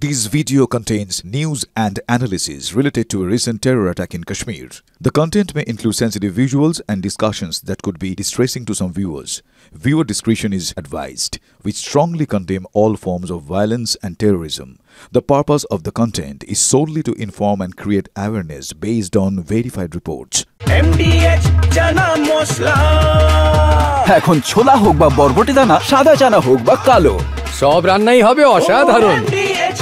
This video contains news and analysis related to a recent terror attack in Kashmir. The content may include sensitive visuals and discussions that could be distressing to some viewers. Viewer discretion is advised. We strongly condemn all forms of violence and terrorism. The purpose of the content is solely to inform and create awareness based on verified reports. MDH chana mosla এখন ছোলা হোক বা বরবটি দানা, সাদা চানা হোক বা কালো, সব রান্নাই হবে অসাধারণ। MDH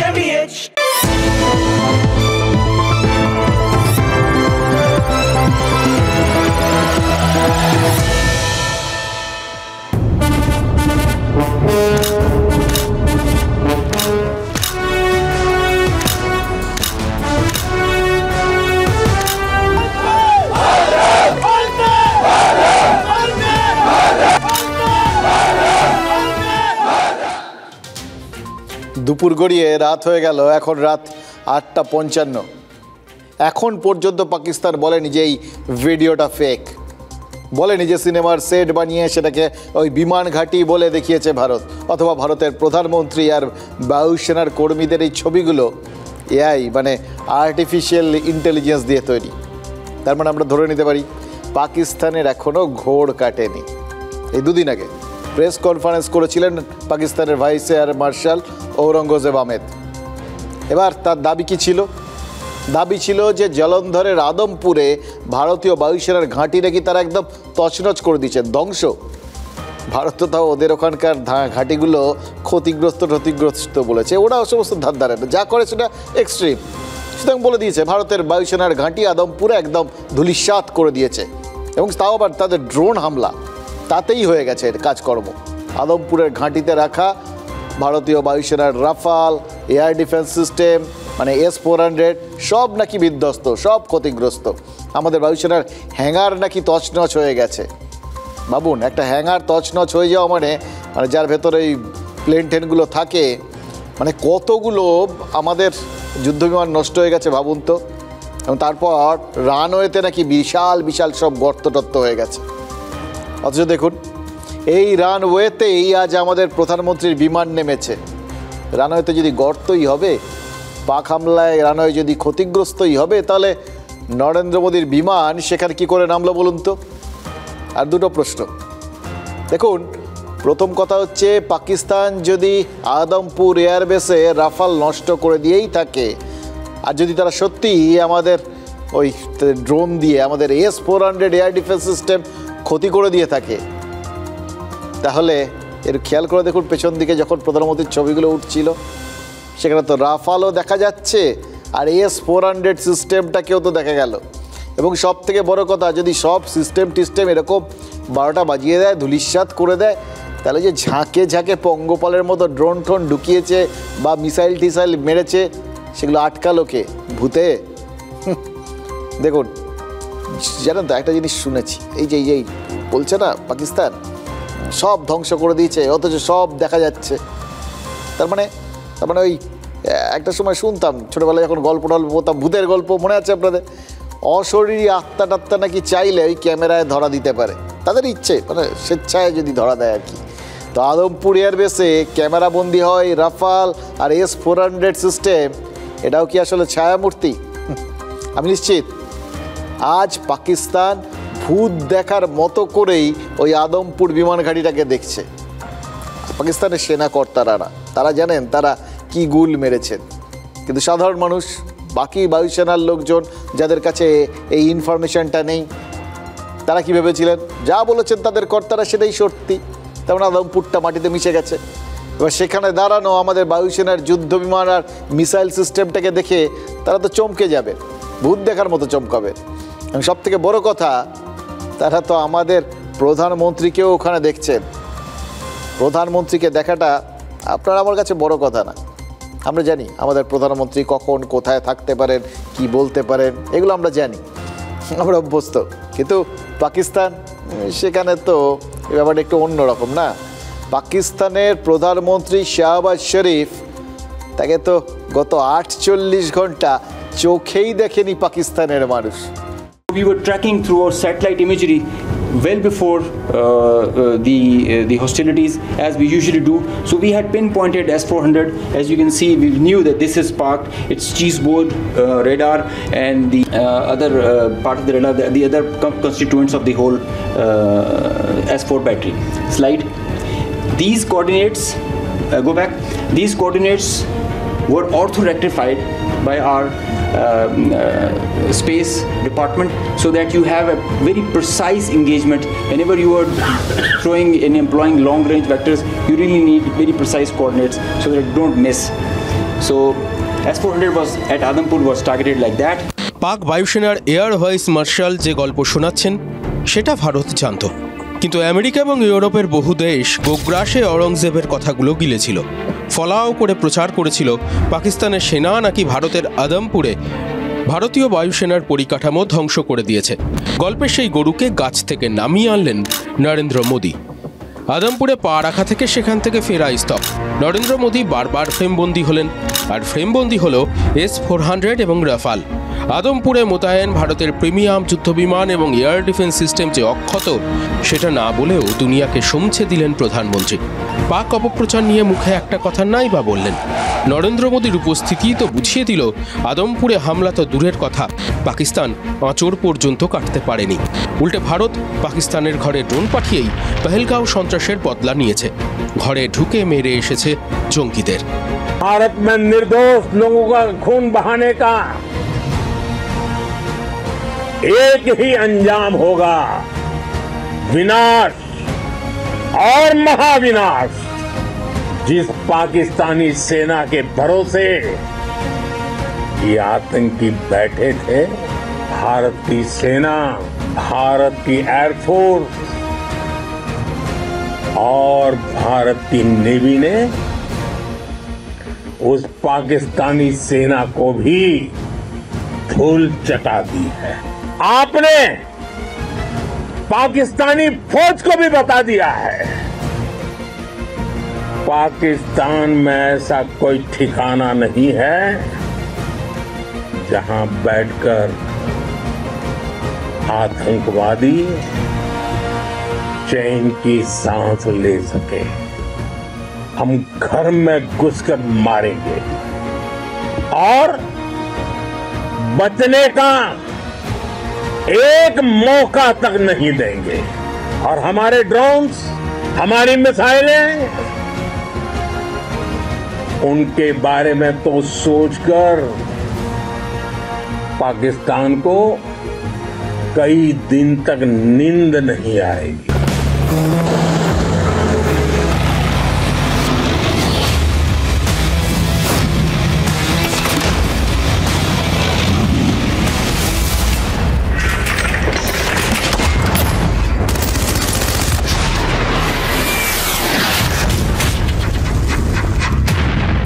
দুপুর গড়িয়ে রাত হয়ে গেল, এখন রাত ৮টা ৫৫। এখন পর্যন্ত পাকিস্তান বলেনি যে এই ভিডিওটা ফেক, বলেনি যে সিনেমার সেট বানিয়ে সেটাকে ওই বিমান ঘাঁটি বলে দেখিয়েছে ভারত, অথবা ভারতের প্রধানমন্ত্রী আর বায়ুসেনার কর্মীদের এই ছবিগুলো এআই মানে আর্টিফিশিয়াল ইন্টেলিজেন্স দিয়ে তৈরি। তার মানে আমরা ধরে নিতে পারি পাকিস্তানের এখনও ঘোর কাটেনি। এই দুদিন আগে প্রেস কনফারেন্স করেছিলেন পাকিস্তানের vice air marshal Aurangzeb Ahmed. এবার তার দাবি কী ছিল? দাবি ছিল যে জলন্ধরের আদমপুরে ভারতীয় বায়ুসেনার ঘাঁটি নাকি তারা একদম তছনছ করে দিচ্ছেন, ধ্বংস। ভারত তো তাও ওদের ওখানকার ঘাঁটিগুলো ক্ষতিগ্রস্ত বলেছে, ওরা সমস্ত ধার ধারে যা করে সেটা এক্সট্রিম। সুতরাং বলে দিয়েছে ভারতের বায়ুসেনার ঘাঁটি আদমপুরে একদম ধূলিসাৎ করে দিয়েছে, এবং তাও আবার তাদের ড্রোন হামলা তাতেই হয়ে গেছে কাজকর্ম। আদমপুরের ঘাঁটিতে রাখা ভারতীয় বায়ুসেনার রাফাল, এয়ার ডিফেন্স সিস্টেম মানে S-400 সব নাকি বিধ্বস্ত, সব ক্ষতিগ্রস্ত। আমাদের বায়ুসেনার হ্যাঙ্গার নাকি তছনছ হয়ে গেছে। ভাবুন, একটা হ্যাঙ্গার তছনছ হয়ে যাওয়া মানে যার ভেতরে এই প্লেন টেনগুলো থাকে, মানে কতগুলো আমাদের যুদ্ধবিমান নষ্ট হয়ে গেছে ভাবুন তো। এবং তারপর রানওয়েতে নাকি বিশাল বিশাল সব গর্ত হয়ে গেছে। অথচ দেখুন, এই রানওয়েতেই আজ আমাদের প্রধানমন্ত্রীর বিমান নেমেছে। রানওয়েতে যদি গর্তই হবে, পাক হামলায় রানওয়ে যদি ক্ষতিগ্রস্তই হবে, তাহলে নরেন্দ্র মোদীর বিমান সেখানে কি করে নামলো বলুন তো? আর দুটো প্রশ্ন। দেখুন, প্রথম কথা হচ্ছে, পাকিস্তান যদি আদমপুর এয়ারবেসে রাফাল নষ্ট করে দিয়েই থাকে, আর যদি তারা সত্যিই আমাদের ওই ড্রোন দিয়ে আমাদের S-400 এয়ার ডিফেন্স সিস্টেম ক্ষতি করে দিয়ে থাকে, তাহলে এর খেয়াল করে দেখুন পেছন দিকে যখন প্রধানমন্ত্রীর ছবিগুলো উঠছিল, সেখানে তো রাফালও দেখা যাচ্ছে আর S-400 সিস্টেমটাকেও তো দেখা গেল। এবং সব থেকে বড় কথা, যদি সব সিস্টেম এরকম 12টা বাজিয়ে দেয়, ধূলিসাৎ করে দেয়, তাহলে যে ঝাঁকে ঝাঁকে পঙ্গপালের মতো ড্রোন ঢুকিয়েছে বা মিসাইল মেরেছে, সেগুলো আটকালো কে? ভূতে? দেখুন, জানেন তো একটা জিনিস শুনেছি, এই যে বলছে না পাকিস্তান সব ধ্বংস করে দিয়েছে, অথচ সব দেখা যাচ্ছে। তার মানে ওই একটা সময় শুনতাম ছোটোবেলায় যখন গল্প বলতাম, ভূতের গল্প মনে আছে আপনাদের? অশরীরী আত্মা নাকি চাইলে ওই ক্যামেরায় ধরা দিতে পারে, তাদের ইচ্ছে, মানে স্বেচ্ছায় যদি ধরা দেয় আর কি। তো আদমপুর এয়ারবেসে ক্যামেরাবন্দি হয় রাফাল আর S-400 সিস্টেম, এটাও কি আসলে ছায়ামূর্তি? আমি নিশ্চিত আজ পাকিস্তান ভূত দেখার মতো করেই ওই আদমপুর বিমান ঘাঁটিটাকে দেখছে। পাকিস্তানের সেনা কর্তারা না, তারা জানেন তারা কি গুল মেরেছেন, কিন্তু সাধারণ মানুষ, বাকি বায়ুসেনার লোকজন যাদের কাছে এই ইনফরমেশনটা নেই, তারা কী ভেবেছিলেন? যা বলেছেন তাদের কর্তারা সেটাই সত্যি। তেমন আদমপুরটা মাটিতে মিশে গেছে। এবার সেখানে দাঁড়ানো আমাদের বায়ুসেনার যুদ্ধ বিমান আর মিসাইল সিস্টেমটাকে দেখে তারা তো চমকে যাবে, ভূত দেখার মতো চমকাবে। এবং সব থেকে বড় কথা, তারা তো আমাদের প্রধানমন্ত্রীকেও ওখানে দেখছেন। প্রধানমন্ত্রীকে দেখাটা আপনার আমার কাছে বড় কথা না। আমরা জানি আমাদের প্রধানমন্ত্রী কখন কোথায় থাকতে পারেন, কি বলতে পারেন, এগুলো আমরা জানি, আমরা অভ্যস্ত। কিন্তু পাকিস্তান, সেখানে তো এই ব্যাপারটা একটু অন্যরকম না। পাকিস্তানের প্রধানমন্ত্রী শাহবাজ শরীফ, তাকে তো গত 48 ঘন্টা চোখেই দেখেনি পাকিস্তানের মানুষ। We were tracking through our satellite imagery well before the hostilities, as we usually do. So we had pinpointed S-400. As you can see, we knew that this is Pak. It's cheeseboard radar and the other part of the radar, the other constituents of the whole S4 battery. Slide. These coordinates, go back. These coordinates were ortho-rectified by our space department, so that you have a very precise engagement. Whenever you are throwing and employing long-range vectors, you really need very precise coordinates so that you don't miss. So S-400 was at Adampur was targeted like that. পাক বায়ুসেনার air vice marshal যে গল্প শোনাচ্ছেন সেটা ভারত জানত, কিন্তু America এবং ইউরোপের বহু দেশ গোগ্রাসে অরঙ্গজেবের কথাগুলো গিলেছিল। ফলাও করে প্রচার করেছিল পাকিস্তানের সেনা নাকি ভারতের আদমপুরে ভারতীয় বায়ুসেনার পরিকাঠামো ধ্বংস করে দিয়েছে। গল্পের সেই গরুকে গাছ থেকে নামিয়ে আনলেন নরেন্দ্র মোদী। আদমপুরে পা রাখা থেকে সেখান থেকে ফেরা স্তব। নরেন্দ্র মোদী বারবার ফ্রেমবন্দি হলেন, আর ফ্রেমবন্দি হল S-400 এবং রাফাল। আদমপুরে মোতায়েন ভারতের প্রিমিয়াম যুদ্ধবিমান এবং এয়ার ডিফেন্স সিস্টেম যে অক্ষত সেটা না বলেও দুনিয়াকে সমছে দিলেন প্রধানমন্ত্রী। পাক অপপ্রচার নিয়ে মুখে একটা কথা নাই বা বললেন। নরেন্দ্র মোদীর উপস্থিতি তো বুঝিয়ে দিল আদমপুরে হামলা তো দূরের কথা, পাকিস্তান আঁচড় পর্যন্ত কাটতে পারেনি। উল্টে ভারত পাকিস্তানের ঘরে ড্রোন পাঠিয়েই পহেলগাঁও সন্ত্রাসের বদলা নিয়েছে, ঘরে ঢুকে মেরে এসেছে জঙ্গিদের। भारत में निर्दोष लोगों का खून बहाने का एक ही अंजाम होगा, विनाश और महाविनाश। जिस पाकिस्तानी सेना के भरोसे ये आतंकी बैठे थे, भारत की सेना, भारत की एयरफोर्स और भारत की नेवी ने उस पाकिस्तानी सेना को भी धूल चटा दी है। आपने पाकिस्तानी फौज को भी बता दिया है, पाकिस्तान में ऐसा कोई ठिकाना नहीं है जहां बैठकर आतंकवादी चैन की सांस ले सके। हम घर में घुसकर मारेंगे और बचने का एक मौका तक नहीं देंगे। और हमारे ड्रोन्स, हमारी मिसाइलें, उनके बारे में तो सोचकर पाकिस्तान को कई दिन तक नींद नहीं आएगी।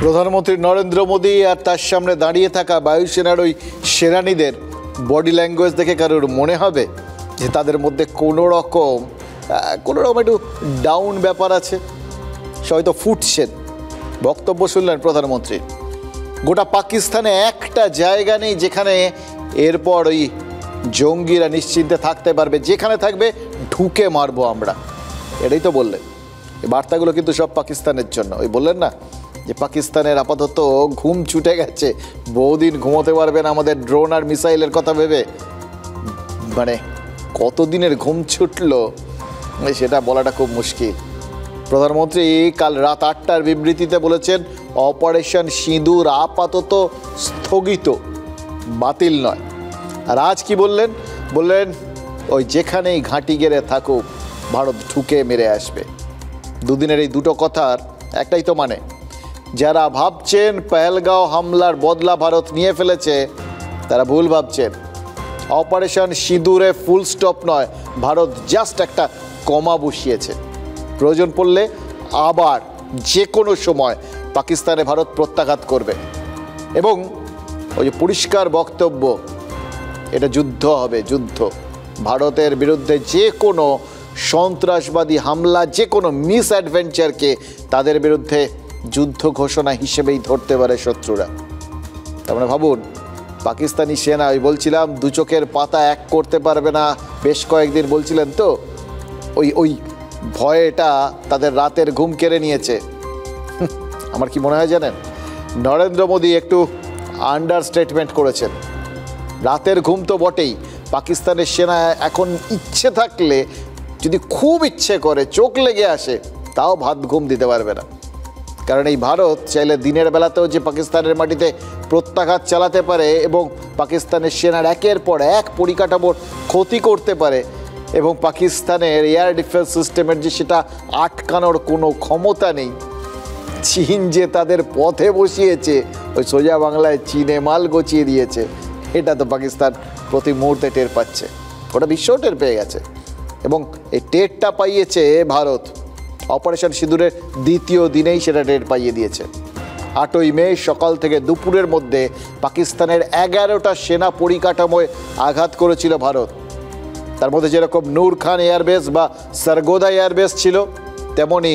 প্রধানমন্ত্রী নরেন্দ্র মোদী আর তার সামনে দাঁড়িয়ে থাকা বায়ুসেনার ওই সেনানীদের বডি ল্যাঙ্গুয়েজ দেখে কারোর মনে হবে যে তাদের মধ্যে কোনো রকম একটু ডাউন ব্যাপার আছে, সে হয়তো ফুটছেন। বক্তব্য শুনলেন প্রধানমন্ত্রী। গোটা পাকিস্তানে একটা জায়গা নেই যেখানে এরপর ওই জঙ্গিরা নিশ্চিন্তে থাকতে পারবে, যেখানে থাকবে ঢুকে মারবো আমরা, এটাই তো বললেন। এই বার্তাগুলো কিন্তু সব পাকিস্তানের জন্য। ওই বললেন না যে পাকিস্তানের আপাতত ঘুম ছুটে গেছে, বহুদিন ঘুমোতে পারবে না আমাদের ড্রোন আর মিসাইলের কথা ভেবে। মানে কতদিনের ঘুম ছুটলো সেটা বলাটা খুব মুশকিল। প্রধানমন্ত্রী কাল রাত 8টার বিবৃতিতে বলেছেন অপারেশন সিঁদুর আপাতত স্থগিত, বাতিল নয়। আর আজ কি বললেন? বললেন ওই যেখানেই ঘাঁটি গেড়ে থাকুক ভারত ঢুকে মেরে আসবে। দুদিনের এই দুটো কথার একটাই তো মানে, যারা ভাবছেন পহেলগাঁও হামলার বদলা ভারত নিয়ে ফেলেছে তারা ভুল ভাবছেন। অপারেশন সিঁদুরে ফুল স্টপ নয়, ভারত জাস্ট একটা কমা বসিয়েছে। প্রয়োজন পড়লে আবার যে কোনো সময় পাকিস্তানে ভারত প্রত্যাঘাত করবে। এবং ওই যে পরিষ্কার বক্তব্য, এটা যুদ্ধ হবে, যুদ্ধ। ভারতের বিরুদ্ধে যে কোনো সন্ত্রাসবাদী হামলা, যে কোনো মিস অ্যাডভেঞ্চারকে তাদের বিরুদ্ধে যুদ্ধ ঘোষণা হিসেবেই ধরতে পারে শত্রুরা। তার মানে ভাবুন, পাকিস্তানি সেনা, ওই বলছিলাম দু চোখের পাতা এক করতে পারবে না, বেশ কয়েকদিন বলছিলেন তো, ওই ভয়টা তাদের রাতের ঘুম কেড়ে নিয়েছে। আমার কি মনে হয় জানেন, নরেন্দ্র মোদী একটু আন্ডারস্টেটমেন্ট করেছেন। রাতের ঘুম তো বটেই, পাকিস্তানের সেনা এখন ইচ্ছে থাকলে, যদি খুব ইচ্ছে করে, চোখ লেগে আসে, তাও ভাত ঘুম দিতে পারবে না। কারণ এই ভারত চাইলে দিনের বেলাতেও যে পাকিস্তানের মাটিতে প্রত্যাঘাত চালাতে পারে এবং পাকিস্তানের সেনার একের পর এক পরিকাঠামোর ক্ষতি করতে পারে, এবং পাকিস্তানের এয়ার ডিফেন্স সিস্টেমের যে সেটা আটকানোর কোনো ক্ষমতা নেই। চীন যে তাদের পথে বসিয়েছে, ওই সোজা বাংলায় চীনে মাল গচিয়ে দিয়েছে, এটা তো পাকিস্তান প্রতি মুহূর্তে টের পাচ্ছে। ওটা বিশ্বও টের পেয়ে গেছে, এবং এই টেরটা পাইয়েছে ভারত। অপারেশন সিঁদুরের দ্বিতীয় দিনেই সেটা টের পাইয়ে দিয়েছে। 8ই মে সকাল থেকে দুপুরের মধ্যে পাকিস্তানের 11টা সেনা পরিকাঠামোয় আঘাত করেছিল ভারত। তার মধ্যে যেরকম নূর খান এয়ারবেস বা সরগোদা এয়ারবেস ছিল, তেমনি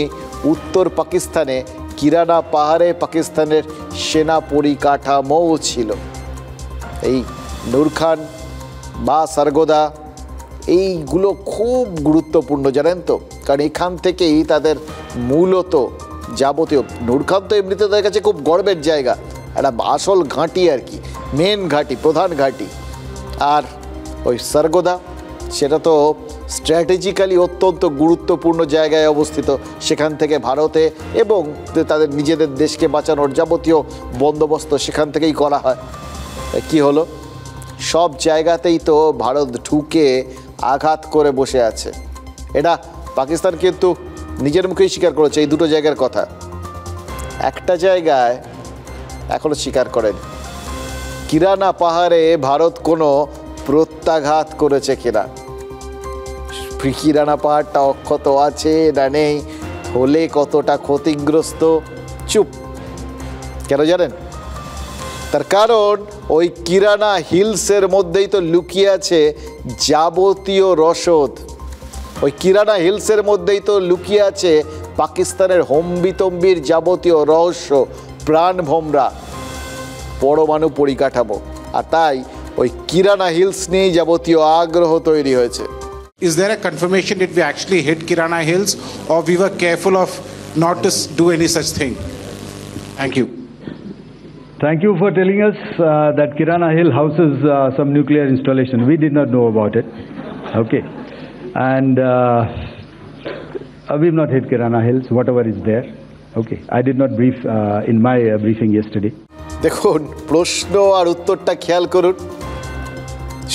উত্তর পাকিস্তানে কিরানা পাহাড়ে পাকিস্তানের সেনা পরিকাঠামোও ছিল। এই নূর খান বা সরগোদা এইগুলো খুব গুরুত্বপূর্ণ, জানেন তো, কারণ এখান থেকেই তাদের মূলত যাবতীয়, নূর খান তো এমনিতে তাদের কাছে খুব গর্বের জায়গা, একটা আসল ঘাঁটি আর কি, মেন ঘাঁটি, প্রধান ঘাঁটি। আর ওই সরগোদা, সেটা তো স্ট্র্যাটেজিক্যালি অত্যন্ত গুরুত্বপূর্ণ জায়গায় অবস্থিত। সেখান থেকে ভারতে এবং তাদের নিজেদের দেশকে বাঁচানোর যাবতীয় বন্দোবস্ত সেখান থেকেই করা হয়। কি হলো, সব জায়গাতেই তো ভারত ঢুকে আঘাত করে বসে আছে। এটা পাকিস্তান কিন্তু নিজের মুখেই স্বীকার করেছে এই দুটো জায়গার কথা। একটা জায়গায় এখনো স্বীকার করেনি, কিরানা পাহাড়ে ভারত কোনো প্রত্যাঘাত করেছে কিনা। কিরানা পাহাড়টা অক্ষত আছে না নেই, হলে কতটা ক্ষতিগ্রস্ত, চুপ। কেন জানেন? তার কারণ ওই কিরানা হিলসের মধ্যেই তো লুকিয়ে আছে যাবতীয় রসদ। ওই কিরানা হিলসের মধ্যেই তো লুকিয়ে আছে পাকিস্তানের হম্বিতম্বির যাবতীয় রহস্য, প্রাণভোমরা পরমাণু পরিকাঠামো। আর তাই ওই কিরানা হিলস নিয়েই যাবতীয় আগ্রহ তৈরি হয়েছে। Is there a confirmation that we actually hit Kirana Hills, or we were careful of not to do any such thing? Thank you. Thank you for telling us that Kirana Hill houses some nuclear installation. We did not know about it. Okay. And we've not hit Kirana Hills, whatever is there. Okay. I did not brief in my briefing yesterday. দেখুন, প্রশ্ন আর উত্তরটা খেয়াল করুন।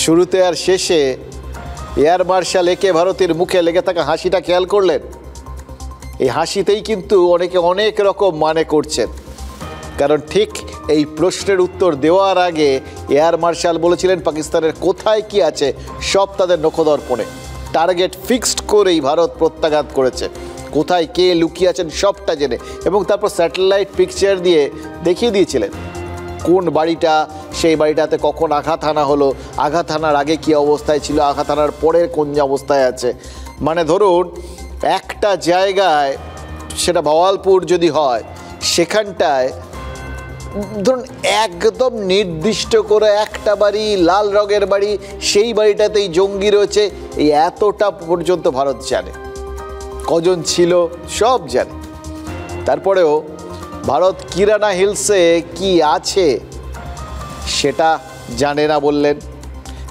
শুরুতে আর শেষে air marshal একে ভারতের মুখে লেগে থাকা হাসিটা খেয়াল করলেন? এই হাসিতেই কিন্তু অনেকে অনেক রকম মানে করছেন। কারণ ঠিক এই প্রশ্নের উত্তর দেওয়ার আগে এয়ার মার্শাল বলেছিলেন পাকিস্তানের কোথায় কি আছে সব তাদের নখদর্পণে। টার্গেট ফিক্সড করেই ভারত প্রত্যাঘাত করেছে, কোথায় কে লুকিয়ে আছেন সবটা জেনে, এবং তারপর স্যাটেলাইট পিকচার দিয়ে দেখিয়ে দিয়েছিলেন কোন বাড়িটা, সেই বাড়িটাতে কখন আঘাত হানা হলো, আঘাত হানার আগে কী অবস্থায় ছিল, আঘাত হানার পরে কোন অবস্থায় আছে। মানে ধরুন একটা জায়গায়, সেটা ভওয়ালপুর যদি হয়, সেখানটায় ধরুন একদম নির্দিষ্ট করে একটা বাড়ি, লাল রঙের বাড়ি, সেই বাড়িটাতেই জঙ্গি রয়েছে, এই এতটা পর্যন্ত ভারত জানে। কজন ছিল সব জানে। তারপরেও ভারত কিরানা হিলসে কি আছে সেটা জানে না বললেন।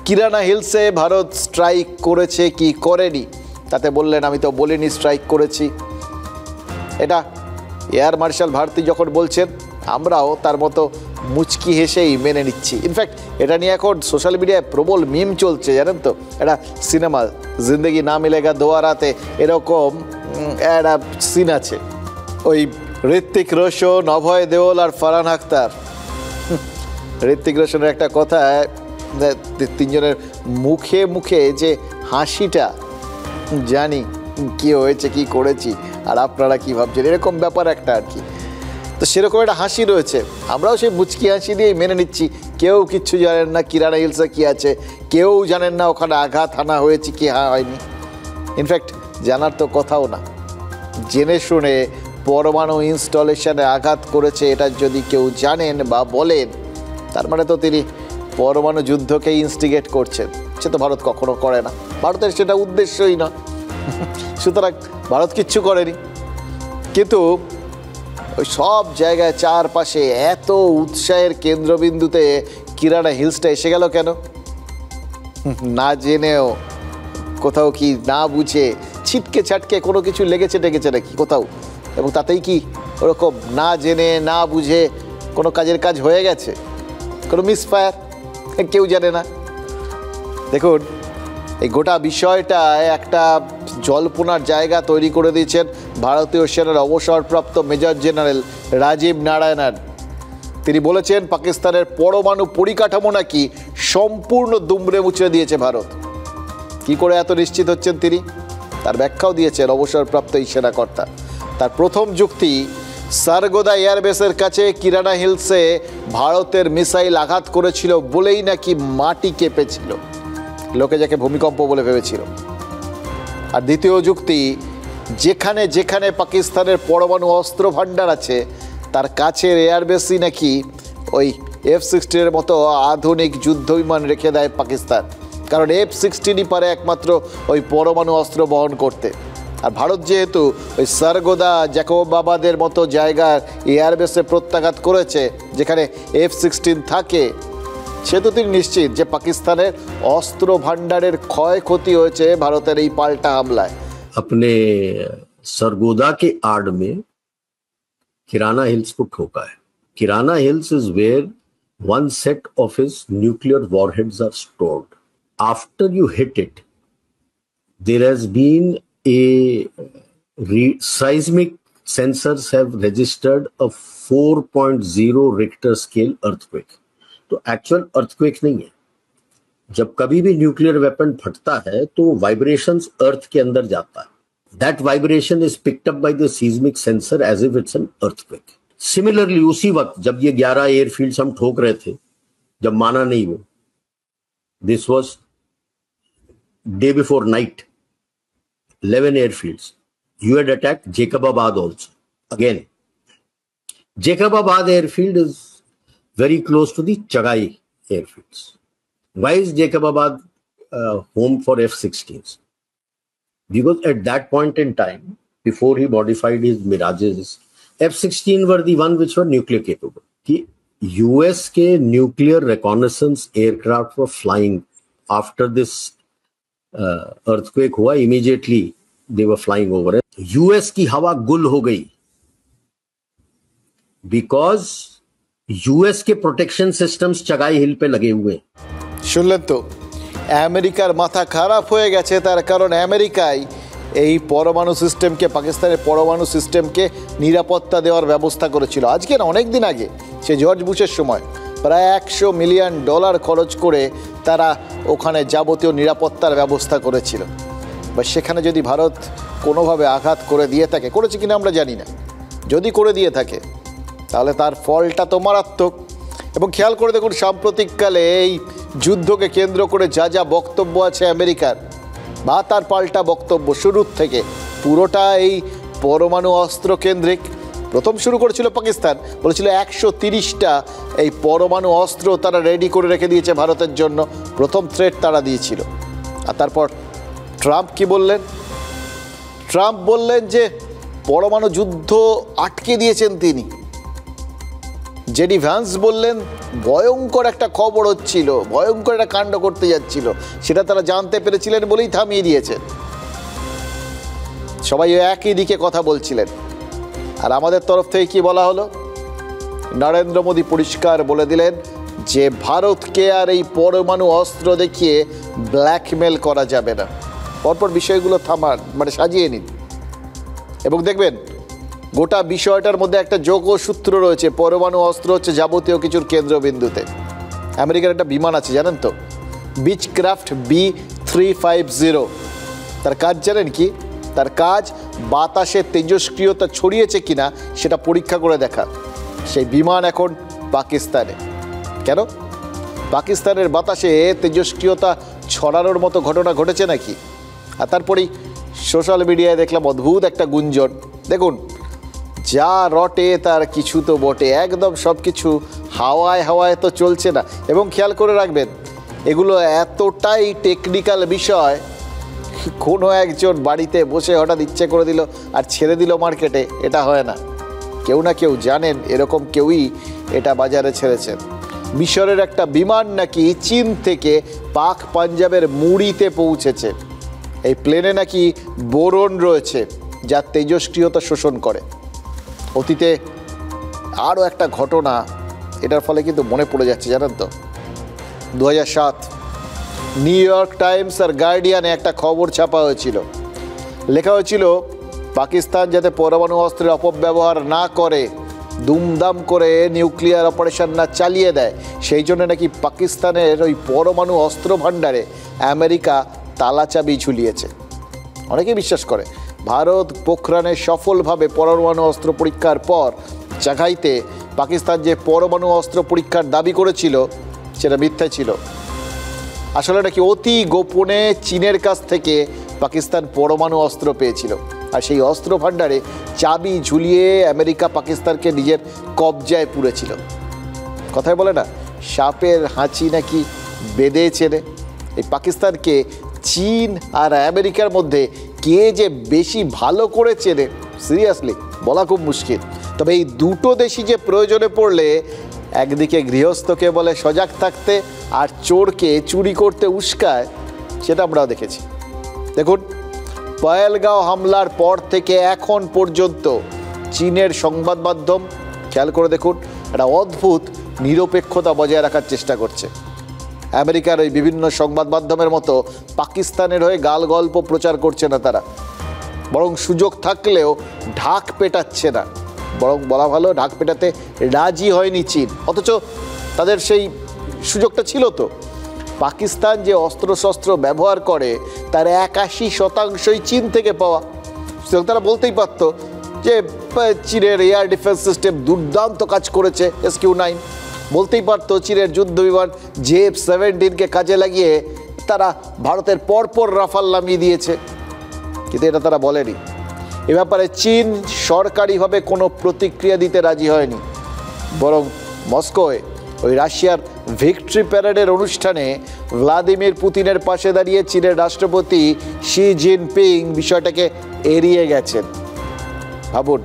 কিরানা হিলসে ভারত স্ট্রাইক করেছে কি করেনি তাতে বললেন আমি তো বলিনি স্ট্রাইক করেছি। এটা এয়ার মার্শাল ভারতী যখন বলছেন, আমরাও তার মতো মুচকি হেসেই মেনে নিচ্ছি। ইনফ্যাক্ট এটা নিয়ে এখন সোশ্যাল মিডিয়ায় প্রবল মিম চলছে, জানেন তো। এটা সিনেমা জিন্দেগি না মিলেগা দোয়ারাতে এরকম একটা সিন আছে, ওই ঋত্বিক রোশন, অভয় দেওল আর ফারহান আখতার। ঋত্বিক রোশনের একটা কথা, তিনজনের মুখে মুখে যে হাসিটা, জানি কি হয়েছে কি করেছি আর আপনারা কি ভাবছেন, এরকম ব্যাপার একটা আর কি। তো সেরকম একটা হাসি রয়েছে, আমরাও সেই মুচকি হাসি দিয়েই মেনে নিচ্ছি। কেউ কিচ্ছু জানেন না কিরানা হিলসে কী আছে, কেউ জানেন না ওখানে আঘাত হানা হয়েছে কি হয়নি। ইনফ্যাক্ট জানার তো কথাও না। জেনে শুনে পরমাণু ইনস্টলেশনে আঘাত করেছে এটা যদি কেউ জানেন বা বলেন, তার মানে তো তিনি পরমাণু যুদ্ধকে ইনস্টিগেট করছেন। সে তো ভারত কখনো করে না, ভারতের সেটা উদ্দেশ্যই না। সুতরাং ভারত কিচ্ছু করেনি। কিন্তু ওই সব জায়গায় চারপাশে এত উৎসাহের কেন্দ্রবিন্দুতে কিরানা হিলসটা এসে গেল কেন? না জেনেও, কোথাও কি না বুঝে, ছিটকে ছাটকে কোনো কিছু লেগেছে টেগেছে নাকি কোথাও, এবং তাতেই কি ওরকম না জেনে না বুঝে কোনো কাজের কাজ হয়ে গেছে, কোনো মিসফায়ার, কেউ জানে না। দেখুন, এই গোটা বিষয়টায় একটা জল্পনার জায়গা তৈরি করে দিয়েছেন ভারতীয় সেনার অবসরপ্রাপ্ত মেজর জেনারেল রাজীব নারায়ণন। তিনি বলেছেন পাকিস্তানের পরমাণু পরিকাঠামো নাকি সম্পূর্ণ দুমড়ে মুচড়ে দিয়েছে ভারত। কি করে এত নিশ্চিত হচ্ছেন তিনি? তার ব্যাখ্যাও দিয়েছেন অবসরপ্রাপ্ত এই সেনাকর্তা। তার প্রথম যুক্তি, সারগোদা এয়ারবেসের কাছে কিরানা হিলসে ভারতের মিসাইল আঘাত করেছিল বলেই নাকি মাটি কেঁপেছিল, লোকে যাকে ভূমিকম্প বলে ভেবেছিল। আর দ্বিতীয় যুক্তি, যেখানে যেখানে পাকিস্তানের পরমাণু অস্ত্র ভাণ্ডার আছে তার কাছের এয়ারবেসই নাকি ওই F-16 মতো আধুনিক যুদ্ধ বিমান রেখে দেয় পাকিস্তান, কারণ F-16ই পারে একমাত্র ওই পরমাণু অস্ত্র বহন করতে। আর ভারত যেহেতু ওই সারগোদা জ্যাকোবাবাদের মতো জায়গার এয়ারবেসে প্রত্যাঘাত করেছে যেখানে F-16 থাকে, সেহেতু তিনি নিশ্চিত যে পাকিস্তানের অস্ত্র ভাণ্ডারের ক্ষয়ক্ষতি হয়েছে ভারতের এই পাল্টা হামলায়। अपने सरगोदा के आड़ में किराना हिल्स को ठोका है। Kirana hills is where one set of his nuclear warheads are stored. After you hit it, there has been a seismic sensors have registered a 4.0 Richter scale earthquake. तो एक्चुअल अर्थक्वेक नहीं है। जब कभी भी न्यूक्लियर वेपन फटता है तो vibrations अर्थ के अंदर जाता है। That vibration is picked up by the seismic sensor as if it's an earthquake. Similarly उसी वक्त जब ये 11 एयरफील्ड्स हम ठोक रहे थे, जब माना नहीं वो, this was day before night, 11 airfields. You had attacked Jacobabad also. Again, Jacobabad airfield is very close to the Chagai airfields. Why is Jacobabad home for F-16s? Because at that point in time, before he modified his Mirages, F-16 were the one which were nuclear capable. The US के nuclear reconnaissance aircraft were flying after this earthquake हुआ, immediately they were flying over it. US की हवा गुल हो गई because US के protection systems Chagai हिल पे लगे हुए। শুনলেন তো, আমেরিকার মাথা খারাপ হয়ে গেছে, তার কারণ আমেরিকায় এই পরমাণু সিস্টেমকে, পাকিস্তানের পরমাণু সিস্টেমকে নিরাপত্তা দেওয়ার ব্যবস্থা করেছিল। আজকে না, অনেক দিন আগে, সে জর্জ বুশের সময় প্রায় $100 মিলিয়ন খরচ করে তারা ওখানে যাবতীয় নিরাপত্তার ব্যবস্থা করেছিল। বা সেখানে যদি ভারত কোনোভাবে আঘাত করে দিয়ে থাকে, করেছে কিনা আমরা জানি না, যদি করে দিয়ে থাকে তাহলে তার ফলটা তো মারাত্মক। এবং খেয়াল করে দেখুন, সাম্প্রতিককালে এই যুদ্ধকে কেন্দ্র করে যা যা বক্তব্য আছে আমেরিকার, বা তার পাল্টা বক্তব্য শুরুর থেকে পুরোটা এই পরমাণু অস্ত্র কেন্দ্রিক। প্রথম শুরু করেছিল পাকিস্তান, বলেছিল 130টা এই পরমাণু অস্ত্র তারা রেডি করে রেখে দিয়েছে ভারতের জন্য, প্রথম থ্রেট তারা দিয়েছিল। আর তারপর ট্রাম্প কি বললেন? ট্রাম্প বললেন যে পরমাণু যুদ্ধ আটকে দিয়েছেন তিনি। জেডি ভ্যান্স বললেন ভয়ঙ্কর একটা খবর হচ্ছিল, ভয়ঙ্কর একটা কাণ্ড করতে যাচ্ছিল, সেটা তারা জানতে পেরেছিলেন বলেই থামিয়ে দিয়েছেন। সবাই একই দিকে কথা বলছিলেন। আর আমাদের তরফ থেকে কি বলা হলো? নরেন্দ্র মোদী পরিষ্কার বলে দিলেন যে ভারতকে আর এই পরমাণু অস্ত্র দেখিয়ে ব্ল্যাকমেল করা যাবে না। পরপর বিষয়গুলো সাজিয়ে নিন এবং দেখবেন গোটা বিষয়টার মধ্যে একটা যোগসূত্র রয়েছে। পরমাণু অস্ত্র হচ্ছে যাবতীয় কিছুর কেন্দ্রবিন্দুতে। আমেরিকার একটা বিমান আছে জানেন তো, বিচক্রাফট B-350। তার কাজ জানেন কি? তার কাজ বাতাসে তেজস্ক্রিয়তা ছড়িয়েছে কিনা সেটা পরীক্ষা করে দেখা। সেই বিমান এখন পাকিস্তানে। কেন? পাকিস্তানের বাতাসে তেজস্ক্রিয়তা ছড়ানোর মতো ঘটনা ঘটেছে নাকি? আর তারপরেই সোশ্যাল মিডিয়ায় দেখলাম অদ্ভুত একটা গুঞ্জন। দেখুন, যা রটে তার কিছু তো বটে, একদম সব কিছু হাওয়ায় হাওয়ায় তো চলছে না। এবং খেয়াল করে রাখবেন, এগুলো এতটাই টেকনিক্যাল বিষয়, কোনো একজন বাড়িতে বসে হঠাৎ ইচ্ছে করে দিল আর ছেড়ে দিল মার্কেটে, এটা হয় না। কেউ না কেউ জানেন, এরকম কেউই এটা বাজারে ছেড়েছেন। মিশরের একটা বিমান নাকি চীন থেকে পাক পাঞ্জাবের মুড়িতে পৌঁছেছে। এই প্লেনে নাকি বোরন রয়েছে, যা তেজস্ক্রিয়তা শোষণ করে। অতীতে আরও একটা ঘটনা এটার ফলে কিন্তু মনে পড়ে যাচ্ছে, জানেন তো, 2007 নিউ ইয়র্ক টাইমস আর গার্ডিয়ানে একটা খবর ছাপা হয়েছিল। লেখা হয়েছিল পাকিস্তান যাতে পরমাণু অস্ত্রের অপব্যবহার না করে, দুমদাম করে নিউক্লিয়ার অপারেশন না চালিয়ে দেয়, সেই জন্য নাকি পাকিস্তানের ওই পরমাণু অস্ত্র ভাণ্ডারে আমেরিকা তালাচাবি ঝুলিয়েছে। অনেকেই বিশ্বাস করে ভারত পোখরানে সফলভাবে পরমাণু অস্ত্র পরীক্ষার পর চাঘাইতে পাকিস্তান যে পরমাণু অস্ত্র পরীক্ষার দাবি করেছিল সেটা মিথ্যা ছিল। আসলে নাকি অতি গোপনে চীনের কাছ থেকে পাকিস্তান পরমাণু অস্ত্র পেয়েছিল, আর সেই অস্ত্র ভাণ্ডারে চাবি ঝুলিয়ে আমেরিকা পাকিস্তানকে নিজের কবজায় পুরেছিল। কথায় বলে না, সাপের হাঁচি নাকি বেঁধে চেনে। এই পাকিস্তানকে চীন আর আমেরিকার মধ্যে কে যে বেশি ভালো করে চেনে, সিরিয়াসলি বলা খুব মুশকিল। তবে এই দুটো দেশই যে প্রয়োজনে পড়লে একদিকে গৃহস্থকে বলে সজাগ থাকতে আর চোরকে চুরি করতে উস্কায়, সেটা আমরাও দেখেছি। দেখুন, পহেলগাঁও হামলার পর থেকে এখন পর্যন্ত চীনের সংবাদ মাধ্যম, খেয়াল করে দেখুন, একটা অদ্ভুত নিরপেক্ষতা বজায় রাখার চেষ্টা করছে। আমেরিকার ওই বিভিন্ন সংবাদ মাধ্যমের মতো পাকিস্তানের হয়ে গাল গল্প প্রচার করছে না তারা, বরং সুযোগ থাকলেও ঢাক পেটাচ্ছে না, বরং বলা ভালো ঢাক পেটাতে রাজি হয়নি চীন। অথচ তাদের সেই সুযোগটা ছিল তো। পাকিস্তান যে অস্ত্রশস্ত্র ব্যবহার করে তার 81% চীন থেকে পাওয়া। সুতরাং তারা বলতেই পারত যে চীনের এয়ার ডিফেন্স সিস্টেম দুর্দান্ত কাজ করেছে, SQ-9। বলতেই পারত চীনের যুদ্ধ বিমান JF-17কে কাজে লাগিয়ে তারা ভারতের পরপর রাফাল নামিয়ে দিয়েছে, কিন্তু এটা তারা বলেনি। এ ব্যাপারে চীন সরকারিভাবে কোনো প্রতিক্রিয়া দিতে রাজি হয়নি, বরং মস্কোয় ওই রাশিয়ার ভিক্টরি প্যারেডের অনুষ্ঠানে ভ্লাদিমির পুতিনের পাশে দাঁড়িয়ে চীনের রাষ্ট্রপতি শি জিনপিং বিষয়টাকে এড়িয়ে গেছেন। ভাবুন,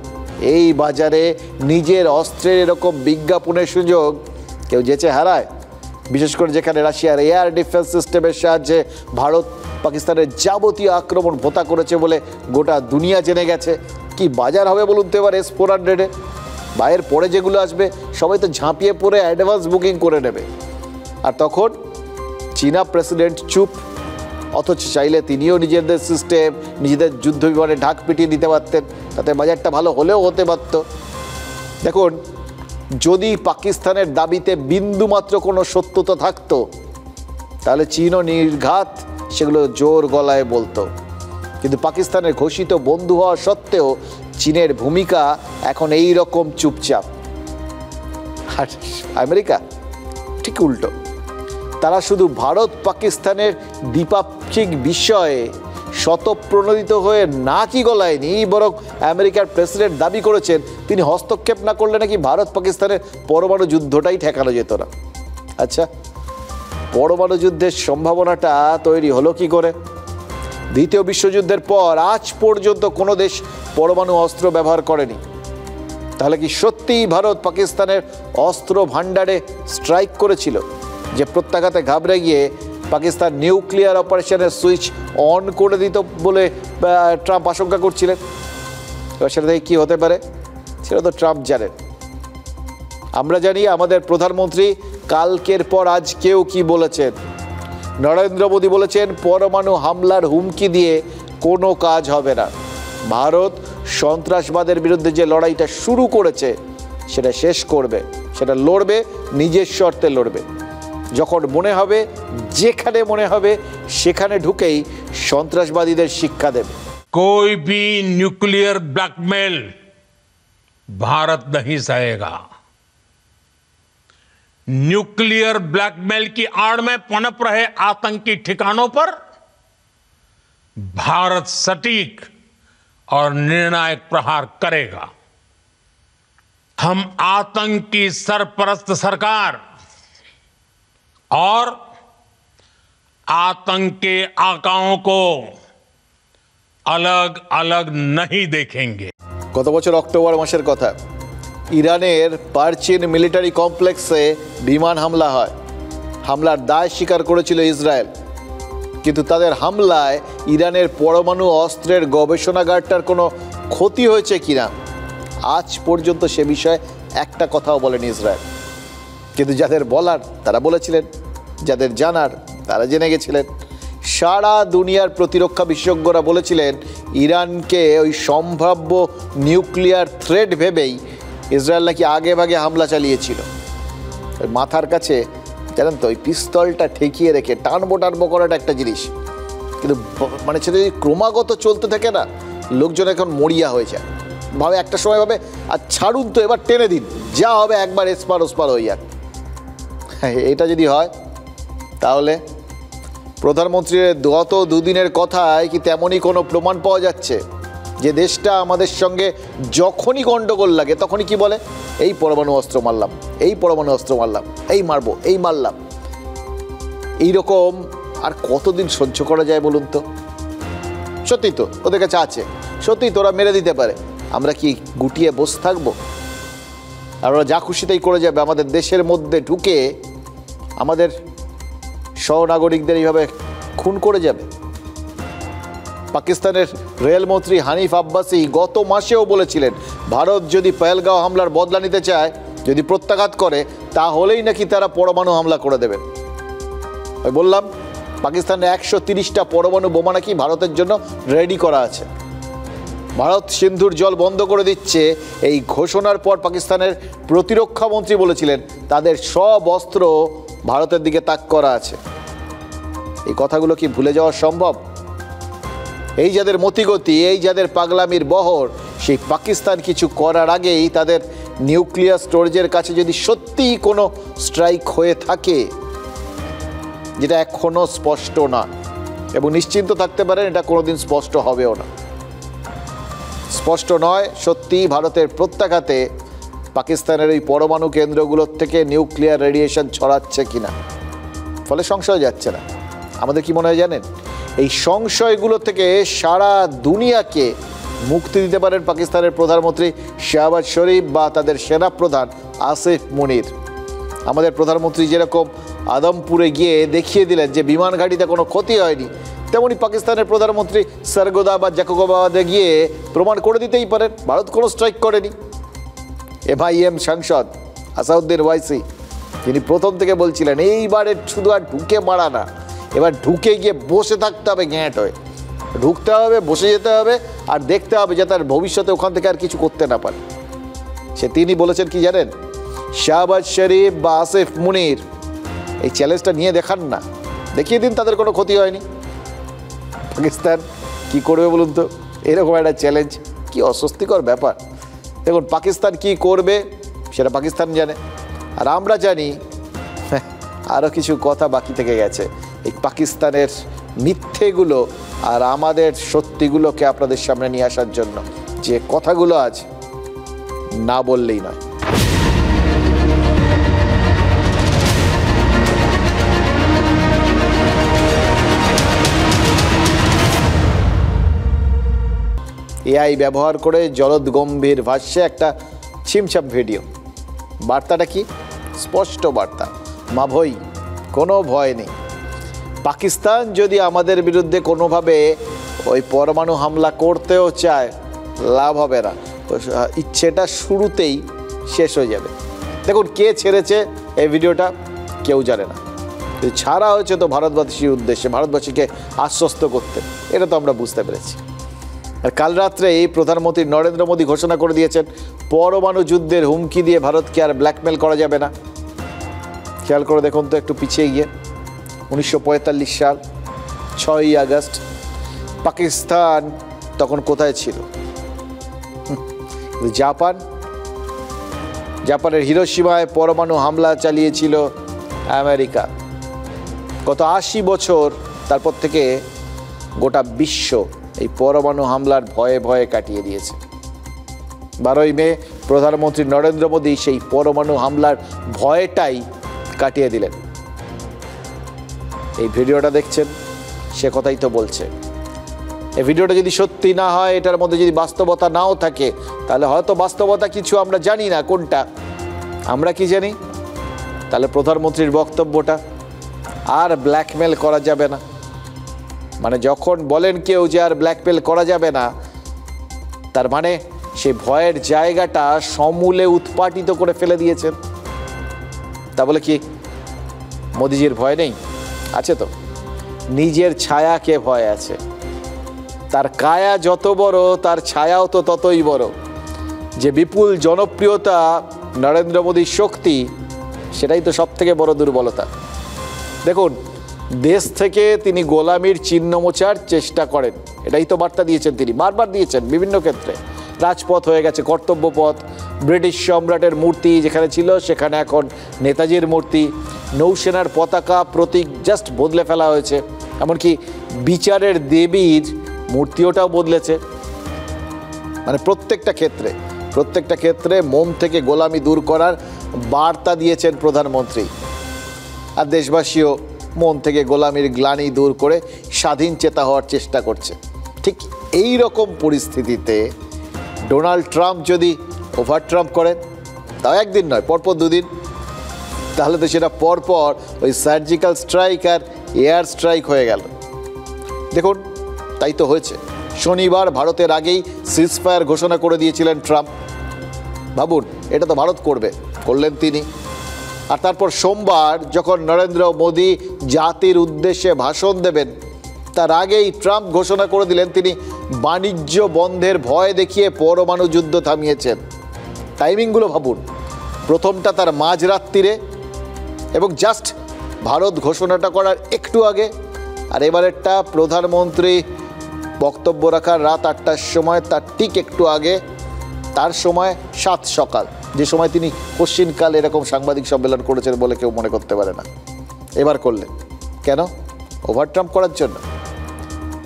এই বাজারে নিজের অস্ত্রের এরকম বিজ্ঞাপনের সুযোগ কেউ যেচে হারায়, বিশেষ করে যেখানে রাশিয়ার এয়ার ডিফেন্স সিস্টেমের সাহায্যে ভারত পাকিস্তানের যাবতীয় আক্রমণ ভোতা করেছে বলে গোটা দুনিয়া জেনে গেছে। কি বাজার হবে বলুন তো এবার S-400-এ? বাইরের পরে যেগুলো আসবে সবাই তো ঝাঁপিয়ে পড়ে অ্যাডভান্স বুকিং করে নেবে। আর তখন চীনা প্রেসিডেন্ট চুপ, অথচ চাইলে তিনিও নিজেদের সিস্টেম, নিজেদের যুদ্ধ বিমানে ঢাক পিটিয়ে দিতে পারতেন, তাতে বাজারটা ভালো হলেও হতে পারত। দেখুন, যদি পাকিস্তানের দাবিতে বিন্দুমাত্র কোনো সত্যতা থাকতো তাহলে চীনও নির্ঘাত সেগুলো জোর গলায় বলতো। কিন্তু পাকিস্তানের ঘোষিত বন্ধু হওয়া সত্ত্বেও চীনের ভূমিকা এখন এই রকম চুপচাপ। আর আমেরিকা ঠিক উল্টো, তারা শুধু ভারত পাকিস্তানের দ্বিপাক্ষিক বিষয়ে শতপ্রণোদিত হয়ে নাকি গলায়নি, বরং আমেরিকার প্রেসিডেন্ট দাবি করেছেন তিনি হস্তক্ষেপ না করলে নাকি ভারত পাকিস্তানের পরমাণু যুদ্ধটাই ঠেকানো যেত না। আচ্ছা, পরমাণু যুদ্ধের সম্ভাবনাটা তৈরি হলো কি করে? দ্বিতীয় বিশ্বযুদ্ধের পর আজ পর্যন্ত কোনো দেশ পরমাণু অস্ত্র ব্যবহার করেনি। তাহলে কি সত্যিই ভারত পাকিস্তানের অস্ত্র ভাণ্ডারে স্ট্রাইক করেছিল, যে প্রত্যাঘাতে ঘাবড়ে গিয়ে পাকিস্তান নিউক্লিয়ার অপারেশনের সুইচ অন করে দিত বলে ট্রাম্প আশঙ্কা করছিলেন? এবার সেটা থেকে কী হতে পারে সেটা তো ট্রাম্প জানেন। আমরা জানি আমাদের প্রধানমন্ত্রী কালকের পর আজকেও কি বলেছেন। নরেন্দ্র মোদী বলেছেন পরমাণু হামলার হুমকি দিয়ে কোনো কাজ হবে না। ভারত সন্ত্রাসবাদের বিরুদ্ধে যে লড়াইটা শুরু করেছে সেটা শেষ করবে, সেটা লড়বে, নিজের শর্তে লড়বে। যখন মনে হবে, যেখানে মনে হবে সেখানে ঢুকেই সন্ত্রাসবাদীদের শিক্ষা দেবে। कोई भी न्यूक्लियर ब्लैकमेल भारत नहीं सहेगा। न्यूक्लियर ब्लैकमेल की आड़ में पनप रहे आतंकी ठिकानों पर भारत सटीक और निर्णायक प्रहार करेगा। हम आतंक की सरपरस्त सरकार और आतंक के आकाओं को अलग अलग नहीं देखेंगे। গত বছর অক্টোবর মাসের কথা, ইরানের পারচিন মিলিটারি কমপ্লেক্সে বিমান হামলা হয়। হামলার দায় স্বীকার করেছিল ইসরায়েল, কিন্তু তাদের হামলায় ইরানের পরমাণু অস্ত্রের গবেষণাগারটার কোনো ক্ষতি হয়েছে কিনা আজ পর্যন্ত সে বিষয়ে একটা কথাও বলেনি ইসরায়েল। কিন্তু যাদের বলার তারা বলেছিলেন, যাদের জানার তারা জেনে গেছিলেন। সারা দুনিয়ার প্রতিরক্ষা বিশেষজ্ঞরা বলেছিলেন ইরানকে ওই সম্ভাব্য নিউক্লিয়ার থ্রেট ভেবেই ইসরায়েল নাকি আগে ভাগে হামলা চালিয়েছিল। ওই মাথার কাছে জানেন তো ওই পিস্তলটা ঠেকিয়ে রেখে টানবো টানবো করাটা একটা জিনিস, কিন্তু মানে সেটা যদি ক্রমাগত চলতে থাকে না, লোকজন এখন মরিয়া হয়ে যায়, ভাবে একটা সময় ভাবে আর ছাড়ুন তো, এবার টেনে দিন, যা হবে একবার এসপার ওসপার হয়ে যাক। এটা যদি হয় তাহলে প্রধানমন্ত্রীর গত দুদিনের কথায় কি তেমনই কোনো প্রমাণ পাওয়া যাচ্ছে যে দেশটা আমাদের সঙ্গে যখনই গণ্ডগোল লাগে তখনই কি বলে, এই পরমাণু অস্ত্র মারলাম, এই পরমাণু অস্ত্র মারলাম, এই মারবো, এই মারলাম। এইরকম আর কতদিন সহ্য করা যায় বলুন তো? সত্যি তো ওদের কাছে আছে, সত্যি তোরা মেরে দিতে পারে, আমরা কি গুটিয়ে বসে থাকবো? আর ওরা যা খুশি তাই করে যাবে, আমাদের দেশের মধ্যে ঢুকে আমাদের সহনাগরিকদের এইভাবে খুন করে যাবে। পাকিস্তানের রেলমন্ত্রী হানিফ আব্বাসি গত মাসেও বলেছিলেন ভারত যদি পহেলগাঁও হামলার বদলা নিতে চায়, যদি প্রত্যাঘাত করে, তাহলেই নাকি তারা পরমাণু হামলা করে দেবেন। আমি বললাম পাকিস্তানের 130টা পরমাণু বোমা নাকি ভারতের জন্য রেডি করা আছে। ভারত সিন্ধুর জল বন্ধ করে দিচ্ছে, এই ঘোষণার পর পাকিস্তানের প্রতিরক্ষা মন্ত্রী বলেছিলেন তাদের সব অস্ত্র ভারতের দিকে তাক করা আছে। এই কথাগুলো কি ভুলে যাওয়া সম্ভব? এই যাদের মতিগতি, এই যাদের পাগলামির বহর, সেই পাকিস্তান কিছু করার আগেই তাদের নিউক্লিয়ার স্টোরেজের কাছে যদি সত্যিই কোনো স্ট্রাইক হয়ে থাকে, যেটা এখনো স্পষ্ট না, এবং নিশ্চিন্ত থাকতে পারেন এটা কোনোদিন স্পষ্ট হবেও না, স্পষ্ট নয় সত্যিই ভারতের প্রত্যাঘাতে পাকিস্তানের এই পরমাণু কেন্দ্রগুলোর থেকে নিউক্লিয়ার রেডিয়েশন ছড়াচ্ছে কিনা, ফলে সংশয় যাচ্ছে না। আমাদের কি মনে হয় জানেন, এই সংশয়গুলো থেকে সারা দুনিয়াকে মুক্তি দিতে পারেন পাকিস্তানের প্রধানমন্ত্রী শাহবাজ শরীফ বা তাদের সেনাপ্রধান আসিফ মুনির। আমাদের প্রধানমন্ত্রী যেরকম আদমপুরে গিয়ে দেখিয়ে দিলেন যে বিমান ঘাঁটিতে কোনো ক্ষতি হয়নি, তেমনি পাকিস্তানের প্রধানমন্ত্রী সারগোদা বা জ্যাকোবাবাদে গিয়ে প্রমাণ করে দিতেই পারেন ভারত কোনো স্ট্রাইক করেনি। MIM সাংসদ আসাউদ্দিন ওয়াইসি তিনি প্রথম থেকে বলছিলেন এইবারে শুধু আর ঢুকে মারা না, এবার ঢুকে গিয়ে বসে থাকতে হবে, গ্যাঁট হয়ে ঢুকতে হবে, বসে যেতে হবে, আর দেখতে হবে যাতে আর ভবিষ্যতে ওখান থেকে আর কিছু করতে না পারে। তিনি বলেছেন কি জানেন, শাহবাজ শরীফ বা আসিফ মুনির এই চ্যালেঞ্জটা নিয়ে দেখান না, দেখিয়ে দিন তাদের কোনো ক্ষতি হয়নি। পাকিস্তান কি করবে বলুন তো? এরকম একটা চ্যালেঞ্জ, কি অস্বস্তিকর ব্যাপার। দেখুন পাকিস্তান কি করবে সেটা পাকিস্তান জানে, আর আমরা জানি আরও কিছু কথা বাকি থেকে গেছে এই পাকিস্তানের মিথ্যেগুলো আর আমাদের সত্যিগুলোকে আপনাদের সামনে নিয়ে আসার জন্য, যে কথাগুলো আজ না বললেই নয়। AI ব্যবহার করে জলদ গম্ভীর ভাষ্যে একটা ছিমছাম ভিডিও। বার্তাটা কি? স্পষ্ট বার্তা, মা ভই, কোনো ভয় নেই। পাকিস্তান যদি আমাদের বিরুদ্ধে কোনোভাবে ওই পরমাণু হামলা করতেও চায়, লাভ হবে না, ইচ্ছেটা শুরুতেই শেষ হয়ে যাবে। দেখুন কে ছেড়েছে এই ভিডিওটা কেউ জানে না, ছাড়া হয়েছে তো ভারতবাসীর উদ্দেশ্যে, ভারতবাসীকে আশ্বস্ত করতে, এটা তো আমরা বুঝতে পেরেছি। আর কাল রাত্রে এই প্রধানমন্ত্রী নরেন্দ্র মোদী ঘোষণা করে দিয়েছেন পরমাণু যুদ্ধের হুমকি দিয়ে ভারতকে আর ব্ল্যাকমেল করা যাবে না। খেয়াল করে দেখুন তো একটু পিছিয়ে গিয়ে 1945 সাল 6ই আগস্ট পাকিস্তান তখন কোথায় ছিল? জাপানের হিরোশিমায় পরমাণু হামলা চালিয়েছিল আমেরিকা। গত 80 বছর তারপর থেকে গোটা বিশ্ব এই পরমাণু হামলার ভয়ে ভয়ে কাটিয়ে দিয়েছে। 12ই মে প্রধানমন্ত্রী নরেন্দ্র মোদী সেই পরমাণু হামলার ভয়টাই কাটিয়ে দিলেন। এই ভিডিওটা দেখছেন, সে কথাই তো বলছে। এই ভিডিওটা যদি সত্যি না হয়, এটার মধ্যে যদি বাস্তবতা নাও থাকে, তাহলে হয়তো বাস্তবতা কিছু আমরা জানি না কোনটা। আমরা কি জানি? তাহলে প্রধানমন্ত্রীর বক্তব্যটা আর ব্ল্যাকমেল করা যাবে না, মানে যখন বলেন কেউ যে আর ব্ল্যাকমেল করা যাবে না, তার মানে সেই ভয়ের জায়গাটা সমূলে উৎপাটিত করে ফেলে দিয়েছেন। তা বলে কি মোদিজির ভয় নেই? আছে তো। নিজের ছায়াকে ভয় আছে। তার কায়া যত বড়, তার ছায়াও তো ততই বড়। যে বিপুল জনপ্রিয়তা নরেন্দ্র মোদীর শক্তি, সেটাই তো সব থেকে বড় দুর্বলতা। দেখুন, দেশ থেকে তিনি গোলামির চিহ্ন মোছার চেষ্টা করেন, এটাই তো বার্তা দিয়েছেন তিনি, বারবার দিয়েছেন বিভিন্ন ক্ষেত্রে। রাজপথ হয়ে গেছে কর্তব্যপথ, ব্রিটিশ সম্রাটের মূর্তি যেখানে ছিল সেখানে এখন নেতাজির মূর্তি, নৌসেনার পতাকা প্রতীক জাস্ট বদলে ফেলা হয়েছে, এমনকি বিচারের দেবীর মূর্তিওটাও বদলেছে। মানে প্রত্যেকটা ক্ষেত্রে মন থেকে গোলামি দূর করার বার্তা দিয়েছেন প্রধানমন্ত্রী। আর দেশবাসীও মন থেকে গোলামির গ্লানি দূর করে স্বাধীন চেতা হওয়ার চেষ্টা করছে। ঠিক এই রকম পরিস্থিতিতে ডোনাল্ড ট্রাম্প যদি ওভার ট্রাম্প করেন, তাও একদিন নয়, পরপর দুদিন, তাহলে তো সেটা পরপর ওই সার্জিক্যাল স্ট্রাইক আর এয়ার স্ট্রাইক হয়ে গেল। দেখুন, তাই তো হয়েছে। শনিবার ভারতের আগেই সিজফায়ার ঘোষণা করে দিয়েছিলেন ট্রাম্প। ভাবুন, এটা তো ভারত করলেন তিনি। আর তারপর সোমবার যখন নরেন্দ্র মোদী জাতির উদ্দেশ্যে ভাষণ দেবেন, তার আগেই ট্রাম্প ঘোষণা করে দিলেন তিনি বাণিজ্য বন্ধের ভয় দেখিয়ে পরমাণু যুদ্ধ থামিয়েছেন। টাইমিংগুলো ভাবুন, প্রথমটা তার মাঝরাত্রিরে এবং জাস্ট ভারত ঘোষণাটা করার একটু আগে, আর এবারেরটা প্রধানমন্ত্রী বক্তব্য রাখার রাত 8টার সময়, তার ঠিক একটু আগে, তার সময় 7 সকাল, যে সময় তিনি কশ্চিনকাল এরকম সাংবাদিক সম্মেলন করেছেন বলে কেউ মনে করতে পারে না। এবার করলেন কেন? ওভার ট্রাম্প করার জন্য।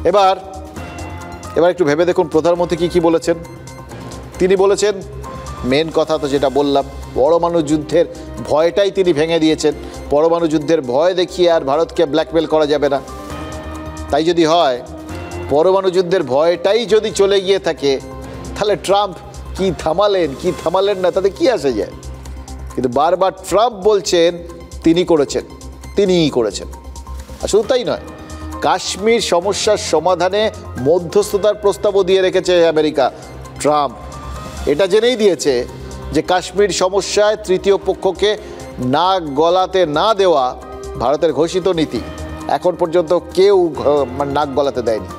এবার একটু ভেবে দেখুন প্রধানমন্ত্রী কি বলেছেন। তিনি বলেছেন, মেন কথা তো যেটা বললাম, পরমাণু যুদ্ধের ভয়টাই তিনি ভেঙে দিয়েছেন। পরমাণু যুদ্ধের ভয় দেখিয়ে আর ভারতকে ব্ল্যাকমেল করা যাবে না। তাই যদি হয়, পরমাণু যুদ্ধের ভয়টাই যদি চলে গিয়ে থাকে, তাহলে ট্রাম্প কি থামালেন না, তাতে কি আসে যায়। কিন্তু বারবার ট্রাম্প বলছেন তিনিই করেছেন। আর শুধু তাই নয়, কাশ্মীর সমস্যার সমাধানে মধ্যস্থতার প্রস্তাবও দিয়ে রেখেছে আমেরিকা। ট্রাম্প এটা জেনেই দিয়েছে যে কাশ্মীর সমস্যায় তৃতীয় পক্ষকে নাক গলাতে না দেওয়া ভারতের ঘোষিত নীতি। এখন পর্যন্ত কেউ নাক গলাতে দেয়নি,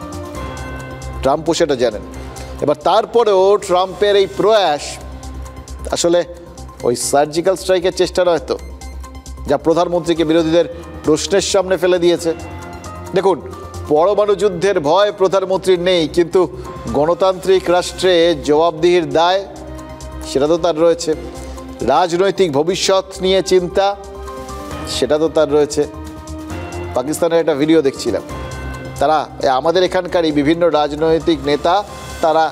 ট্রাম্পও সেটা জানেন। এবার তারপরেও ট্রাম্পের এই প্রয়াস আসলে ওই সার্জিক্যাল স্ট্রাইকের চেষ্টা নয় তো, যা প্রধানমন্ত্রীকে বিরোধীদের প্রশ্নের সামনে ফেলে দিয়েছে। দেখুন, পরমাণু যুদ্ধের ভয় প্রধানমন্ত্রীর নেই, কিন্তু গণতান্ত্রিক রাষ্ট্রে জবাবদিহির দায় সেটা তো তার রয়েছে। রাজনৈতিক ভবিষ্যৎ নিয়ে চিন্তা সেটা তো তার রয়েছে। পাকিস্তানের একটা ভিডিও দেখছিলাম, তারা আমাদের এখানকারই বিভিন্ন রাজনৈতিক নেতা, তারা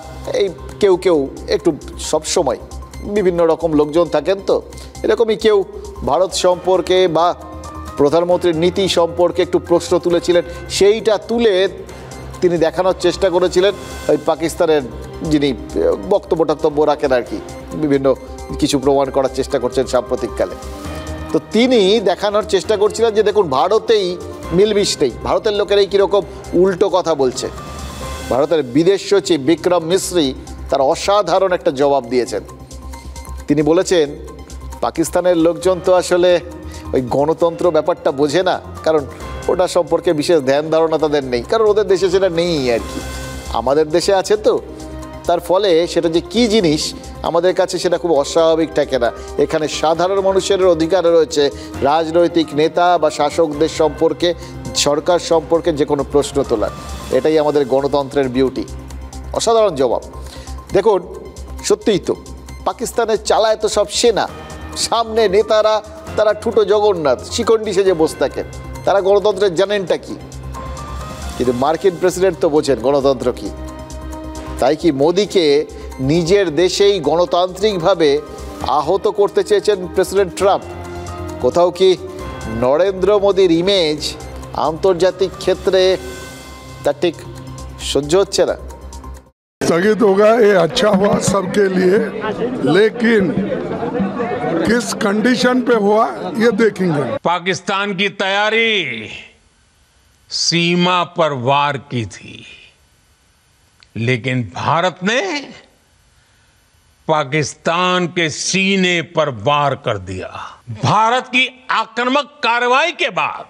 এই কেউ একটু সবসময় বিভিন্ন রকম লোকজন থাকেন, তো এরকমই কেউ ভারত সম্পর্কে বা প্রধানমন্ত্রীর নীতি সম্পর্কে একটু প্রশ্ন তুলেছিলেন। সেইটা তুলে তিনি দেখানোর চেষ্টা করেছিলেন ওই পাকিস্তানের যিনি বক্তব্য রাখেন আর কি, বিভিন্ন কিছু প্রমাণ করার চেষ্টা করছেন সাম্প্রতিককালে। তো তিনি দেখানোর চেষ্টা করছিলেন যে দেখুন, ভারতেই মিলমিশ নেই, ভারতের লোকেরাই কীরকম উল্টো কথা বলছে। ভারতের বিদেশ সচিব বিক্রম মিশ্রি তার অসাধারণ একটা জবাব দিয়েছেন। তিনি বলেছেন, পাকিস্তানের লোকজন তো আসলে ওই গণতন্ত্র ব্যাপারটা বোঝে না, কারণ ওটা সম্পর্কে বিশেষ ধ্যান ধারণা তাদের নেই, কারণ ওদের দেশে সেটা নেই আর কি। আমাদের দেশে আছে তো, তার ফলে সেটা যে কী জিনিস আমাদের কাছে সেটা খুব অস্বাভাবিক থাকে না। এখানে সাধারণ মানুষের অধিকার রয়েছে রাজনৈতিক নেতা বা শাসকদের সম্পর্কে, সরকার সম্পর্কে যে কোনো প্রশ্ন তোলার। এটাই আমাদের গণতন্ত্রের বিউটি। অসাধারণ জবাব। দেখুন, সত্যিই তো পাকিস্তানের চালায় তো সব সেনা, সামনে নেতারা, তারা ঠুটো জগন্নাথ শিখণ্ডী সেজে বসে থাকেন। তারা গণতন্ত্রের জানেনটা কি, কিন্তু মার্কিন প্রেসিডেন্ট তো বোঝেন গণতন্ত্র কি। তাই কি মোদিকে নিজের দেশেই গণতান্ত্রিকভাবে আহত করতে চেয়েছেন প্রেসিডেন্ট ট্রাম্প? কোথাও কি নরেন্দ্র মোদির ইমেজ আন্তর্জাতিক ক্ষেত্রে তার ঠিক সহ্য হচ্ছে না। स्थगित होगा ये अच्छा हुआ सबके लिए, लेकिन किस कंडीशन पे हुआ ये देखेंगे। पाकिस्तान की तैयारी सीमा पर वार की थी, लेकिन भारत ने पाकिस्तान के सीने पर वार कर दिया। भारत की आक्रामक कार्रवाई के बाद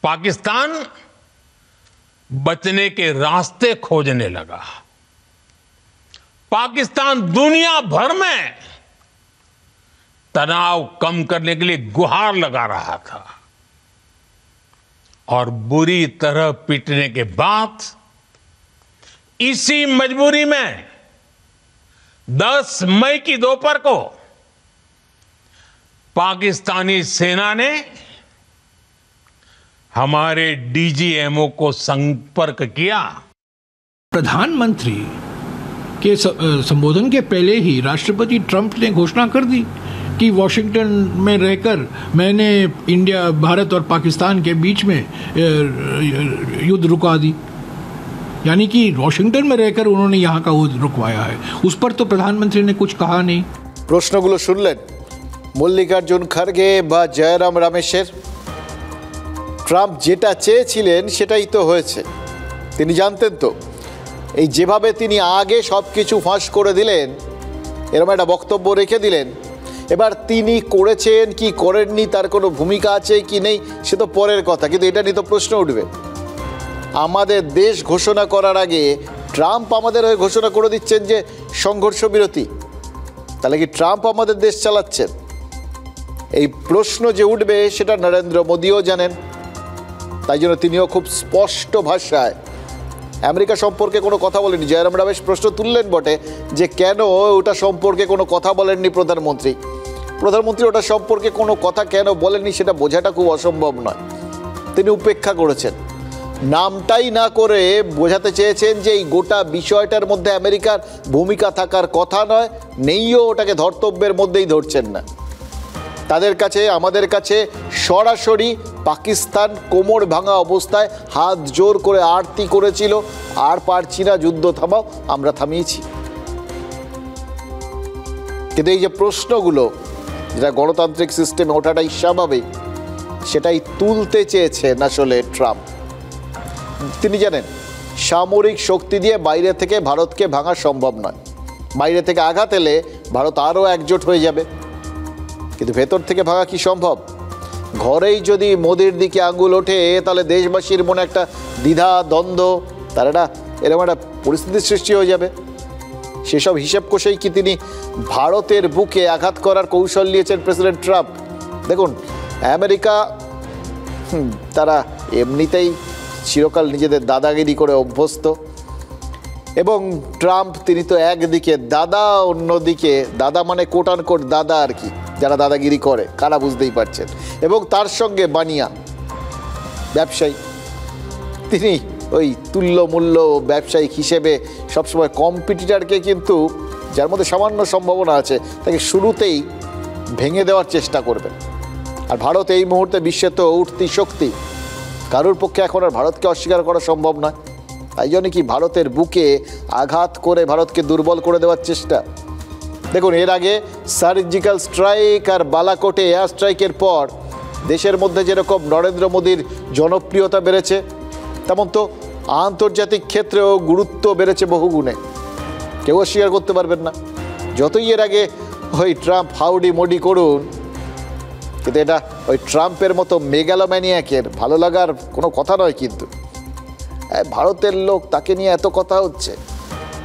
पाकिस्तान बचने के रास्ते खोजने लगा। पाकिस्तान दुनिया भर में तनाव कम करने के लिए गुहार लगा रहा था, और बुरी तरह पीटने के बाद इसी मजबूरी में 10 मई की दोपहर को पाकिस्तानी सेना ने हमारे डीजीएमओ को संपर्क किया। प्रधानमंत्री के संबोधन के पहले ही राष्ट्रपति ट्रंप ने घोषणा कर दी कि वॉशिंगटन में रहकर मैंने इंडिया, भारत और पाकिस्तान के बीच में युद्ध रुका दी। यानी कि वॉशिंगटन में रहकर उन्होंने यहाँ का युद्ध रुकवाया है। उस पर तो प्रधानमंत्री ने कुछ कहा नहीं। প্রশ্নগুলো শুনলেন মল্লিকার্জুন খার্গে বা জয়রাম রামেশের। ট্রাম্প যেটা চেয়েছিলেন সেটাই তো হয়েছে। তিনি জানতেন তো এই যেভাবে তিনি আগে সব কিছু ফাঁস করে দিলেন, এরকম একটা বক্তব্য রেখে দিলেন, এবার তিনি করেছেন কি করেননি তার কোনো ভূমিকা আছে কি নেই সে তো পরের কথা, কিন্তু এটা নিয়ে তো প্রশ্ন উঠবে। আমাদের দেশ ঘোষণা করার আগে ট্রাম্প আমাদের হয়ে ঘোষণা করে দিচ্ছেন যে সংঘর্ষ বিরতি, তাহলে কি ট্রাম্প আমাদের দেশ চালাচ্ছেন? এই প্রশ্ন যে উঠবে সেটা নরেন্দ্র মোদিও জানেন, তাই জন্য তিনিও খুব স্পষ্ট ভাষায় আমেরিকা সম্পর্কে কোনো কথা বলেননি। জয়রাম রামেশ প্রশ্ন তুললেন বটে যে কেন ওটা সম্পর্কে কোনো কথা বলেননি প্রধানমন্ত্রী। প্রধানমন্ত্রী ওটা সম্পর্কে কোনো কথা কেন বলেননি সেটা বোঝাটা খুব অসম্ভব নয়। তিনি উপেক্ষা করেছেন, নামটাই না করে বোঝাতে চেয়েছেন যে এই গোটা বিষয়টার মধ্যে আমেরিকার ভূমিকা থাকার কথা নয়, নেইও, ওটাকে ধর্তব্যের মধ্যেই ধরছেন না। তাদের কাছে আমাদের কাছে সরাসরি পাকিস্তান কোমর ভাঙা অবস্থায় হাত জোর করে আরতি করেছিল, আর পারছি না, যুদ্ধ থামাও, আমরা থামিয়েছি। কিন্তু এই যে প্রশ্নগুলো যেটা গণতান্ত্রিক সিস্টেমে ওঠাটাই স্বাভাবিক, সেটাই তুলতে চেয়েছেন আসলে ট্রাম্প। তিনি জানেন সামরিক শক্তি দিয়ে বাইরে থেকে ভারতকে ভাঙা সম্ভব নয়, বাইরে থেকে আঘাত এলে ভারত আরও একজোট হয়ে যাবে, কিন্তু ভেতর থেকে ভাঙা কি সম্ভব? ঘরেই যদি মোদির দিকে আঙুল ওঠে তাহলে দেশবাসীর মনে একটা দ্বিধা দ্বন্দ্ব, তার এরকম একটা পরিস্থিতির সৃষ্টি হয়ে যাবে। সেসব হিসেব কষেই কি তিনি ভারতের বুকে আঘাত করার কৌশল নিয়েছেন প্রেসিডেন্ট ট্রাম্প? দেখুন, আমেরিকা তারা এমনিতেই চিরকাল নিজেদের দাদাগিরি করে অভ্যস্ত, এবং ট্রাম্প তিনি তো একদিকে দাদা, অন্যদিকে দাদা মানে কোট আন কোট দাদা আর কি, যারা দাদাগিরি করে কারা বুঝতেই পারছেন, এবং তার সঙ্গে বানিয়া ব্যবসায়ী। তিনি ওই তুল্যমূল্য ব্যবসায়িক হিসেবে সবসময় কম্পিটিটারকে কিন্তু যার মধ্যে সামান্য সম্ভাবনা আছে তাকে শুরুতেই ভেঙে দেওয়ার চেষ্টা করবেন। আর ভারত এই মুহূর্তে বিশ্বে তো উঠতি শক্তি, কারোর পক্ষে এখন আর ভারতকে অস্বীকার করা সম্ভব নয়। তাই জন্য কি ভারতের বুকে আঘাত করে ভারতকে দুর্বল করে দেওয়ার চেষ্টা। দেখুন, এর আগে সার্জিক্যাল স্ট্রাইক আর বালাকোটে এয়ার স্ট্রাইকের পর দেশের মধ্যে যেরকম নরেন্দ্র মোদীর জনপ্রিয়তা বেড়েছে, তেমন তো আন্তর্জাতিক ক্ষেত্রেও গুরুত্ব বেড়েছে বহুগুণে, কেউ অস্বীকার করতে পারবেন না। যতই এর আগে ওই ট্রাম্প হাউডি মোডি করুন, কিন্তু এটা ওই ট্রাম্পের মতো মেগালোম্যানিয়াকের ভালো লাগার কোনো কথা নয়। কিন্তু ভারতের লোক, তাকে নিয়ে এত কথা হচ্ছে,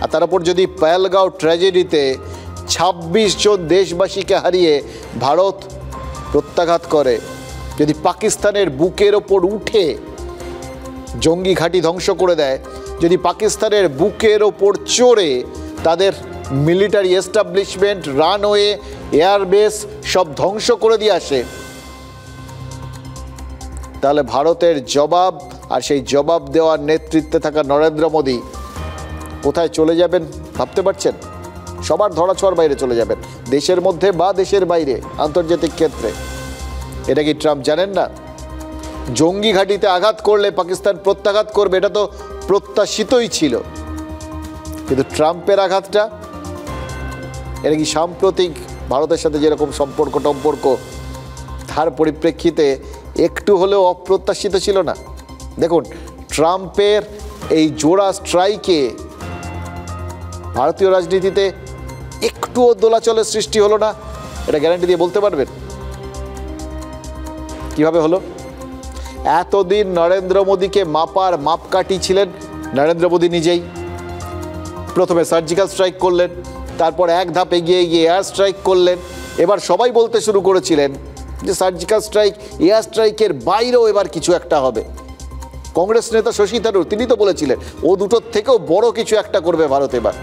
আর তার উপর যদি পেহেলগাঁও ট্র্যাজেডিতে 26 জন দেশবাসীকে হারিয়ে ভারত প্রত্যাঘাত করে, যদি পাকিস্তানের বুকের ওপর উঠে জঙ্গি ঘাঁটি ধ্বংস করে দেয়, যদি পাকিস্তানের বুকের ওপর চড়ে তাদের মিলিটারি এস্টাবলিশমেন্ট, রানওয়ে, এয়ারবেস সব ধ্বংস করে দিয়ে আসে, তাহলে ভারতের জবাব, আর সেই জবাব দেওয়ার নেতৃত্বে থাকা নরেন্দ্র মোদী কোথায় চলে যাবেন ভাবতে পারছেন? সবার ধরাছোঁয়ার বাইরে চলে যাবেন, দেশের মধ্যে বা দেশের বাইরে, আন্তর্জাতিক ক্ষেত্রে। এটা কি ট্রাম্প জানেন না? জঙ্গি ঘাঁটিতে আঘাত করলে পাকিস্তান প্রত্যাঘাত করবে, এটা তো প্রত্যাশিতই ছিল। কিন্তু ট্রাম্পের আঘাতটা, এটা কি সাম্প্রতিক ভারতের সাথে যেরকম সম্পর্ক তার পরিপ্রেক্ষিতে একটু হলেও অপ্রত্যাশিত ছিল না? দেখুন, ট্রাম্পের এই জোড়া স্ট্রাইকে ভারতীয় রাজনীতিতে একটুও দোলাচলের সৃষ্টি হলো না, এটা গ্যারান্টি দিয়ে বলতে পারবেন? কিভাবে হলো? এতদিন নরেন্দ্র মোদীকে মাপার মাপকাঠি ছিলেন নরেন্দ্র মোদী নিজেই। প্রথমে সার্জিক্যাল স্ট্রাইক করলেন, তারপর এক ধাপ এগিয়ে গিয়ে এয়ার স্ট্রাইক করলেন। এবার সবাই বলতে শুরু করেছিলেন যে সার্জিক্যাল স্ট্রাইক, এয়ার স্ট্রাইকের বাইরেও এবার কিছু একটা হবে। কংগ্রেস নেতা শশী থারুর তিনি তো বলেছিলেন ও দুটোর থেকেও বড় কিছু একটা করবে ভারত এবার।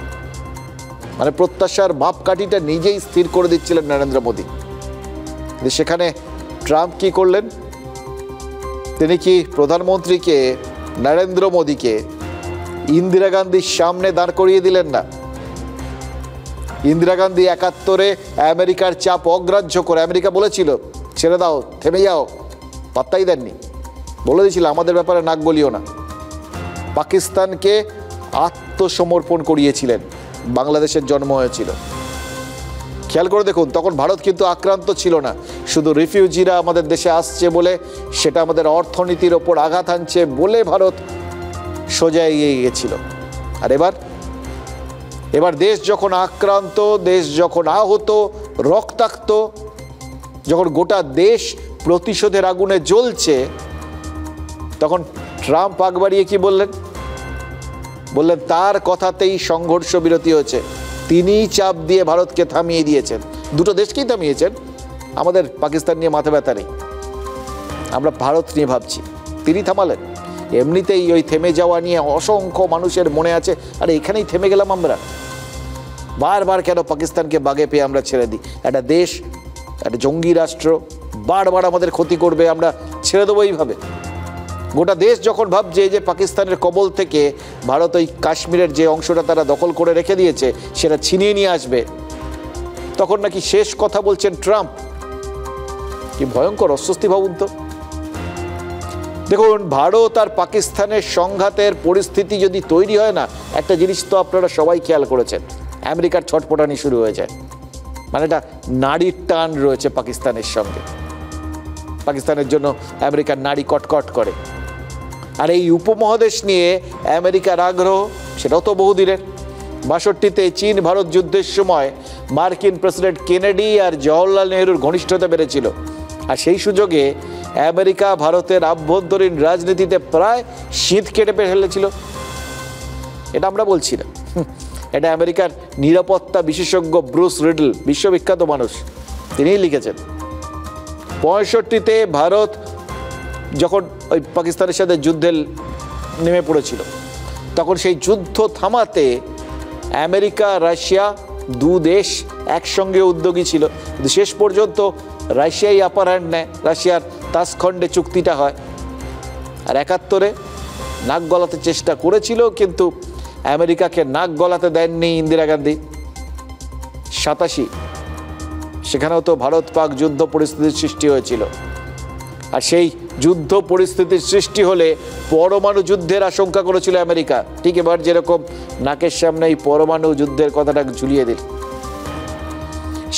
মানে প্রত্যাশার মাপকাঠিটা নিজেই স্থির করে দিচ্ছিলেন নরেন্দ্র মোদী। সেখানে ট্রাম্প কি করলেন? তিনি কি প্রধানমন্ত্রীকে নরেন্দ্র মোদীকে ইন্দিরা গান্ধীর সামনে দাঁড় করিয়ে দিলেন না? ইন্দিরা গান্ধী ৭১-এ আমেরিকার চাপ অগ্রাহ্য করে, আমেরিকা বলেছিল ছেড়ে দাও, থেমে যাও, পাত্তাই দেননি। বলে দিয়েছিল আমাদের ব্যাপারে নাক গলিও না। পাকিস্তানকে আত্মসমর্পণ করিয়েছিলেন, বাংলাদেশের জন্ম হয়েছিল। খেয়াল করে দেখুন, তখন ভারত কিন্তু আক্রান্ত ছিল না, শুধু রিফিউজিরা আমাদের দেশে আসছে বলে, সেটা আমাদের অর্থনীতির ওপর আঘাত আনছে বলে ভারত সোজা এগিয়ে গিয়েছিল। আর এবার দেশ যখন আক্রান্ত, দেশ যখন আহত, রক্তাক্ত, যখন গোটা দেশ প্রতিশোধের আগুনে জ্বলছে, তখন ট্রাম্প আগ বাড়িয়ে কি বললেন? বললেন তার কথাতেই সংঘর্ষ বিরতি হয়েছে, তিনিই চাপ দিয়ে ভারতকে থামিয়ে দিয়েছেন। দুটো দেশকেই থামিয়েছেন। আমাদের পাকিস্তান নিয়ে মাথা ব্যথা নেই, আমরা ভারত নিয়ে ভাবছি। তিনি থামালেন। এমনিতেই ওই থেমে যাওয়া নিয়ে অসংখ্য মানুষের মনে আছে, আরে এখানেই থেমে গেলাম আমরা, বারবার কেন পাকিস্তানকে বাগে পেয়ে আমরা ছেড়ে দিই? একটা দেশ, একটা জঙ্গি রাষ্ট্র বারবার আমাদের ক্ষতি করবে, আমরা ছেড়ে দেবো এইভাবে? গোটা দেশ যখন ভাবছে যে পাকিস্তানের কবল থেকে ভারত ওই কাশ্মীরের যে অংশটা তারা দখল করে রেখে দিয়েছে সেটা ছিনিয়ে নিয়ে আসবে, তখন নাকি শেষ কথা বলছেন ট্রাম্প। কি ভয়ঙ্কর অস্বস্তি ভাবুন তো। দেখুন, ভারত আর পাকিস্তানের সংঘাতের পরিস্থিতি যদি তৈরি হয় না, একটা জিনিস তো আপনারা সবাই খেয়াল করেছেন, আমেরিকার ছটপটানি শুরু হয়ে যায়। মানে এটা নারীর টান রয়েছে পাকিস্তানের সঙ্গে, পাকিস্তানের জন্য আমেরিকার নারী কটকট করে। আর এই উপমহাদেশ নিয়ে আমেরিকার আগ্রহ সেটাও তো বহুদিনের। ৬২-তে চীন ভারত যুদ্ধের সময় মার্কিন প্রেসিডেন্ট কেনেডি আর জওহরলাল নেহরুর ঘনিষ্ঠতা বেড়েছিল, আর সেই সুযোগে আমেরিকা ভারতের আভ্যন্তরীণ রাজনীতিতে প্রায় শীত কেটে ফেলেছিল। এটা আমরা বলছি না, এটা আমেরিকার নিরাপত্তা বিশেষজ্ঞ ব্রুস রিডল, বিশ্ববিখ্যাত মানুষ, তিনিই লিখেছেন। ৬৫-তে ভারত যখন ওই পাকিস্তানের সাথে যুদ্ধে নেমে পড়েছিল, তখন সেই যুদ্ধ থামাতে আমেরিকা রাশিয়া দু দেশ একসঙ্গে উদ্যোগী ছিল, কিন্তু শেষ পর্যন্ত রাশিয়াই আপার হ্যান্ড নেয়, রাশিয়ার তাসখণ্ডে চুক্তিটা হয়। আর ৭১-এ নাক গলাতে চেষ্টা করেছিল, কিন্তু আমেরিকাকে নাক গলাতে দেননি ইন্দিরা গান্ধী। ৮৭, সেখানেও তো ভারত পাক যুদ্ধ পরিস্থিতির সৃষ্টি হয়েছিল, আর সেই যুদ্ধ পরিস্থিতির সৃষ্টি হলে পরমাণু যুদ্ধের আশঙ্কা করেছিল আমেরিকা। ঠিক এবার যেরকম নাকের সামনে এই পরমাণু যুদ্ধের কথাটা ঝুলিয়ে দিল।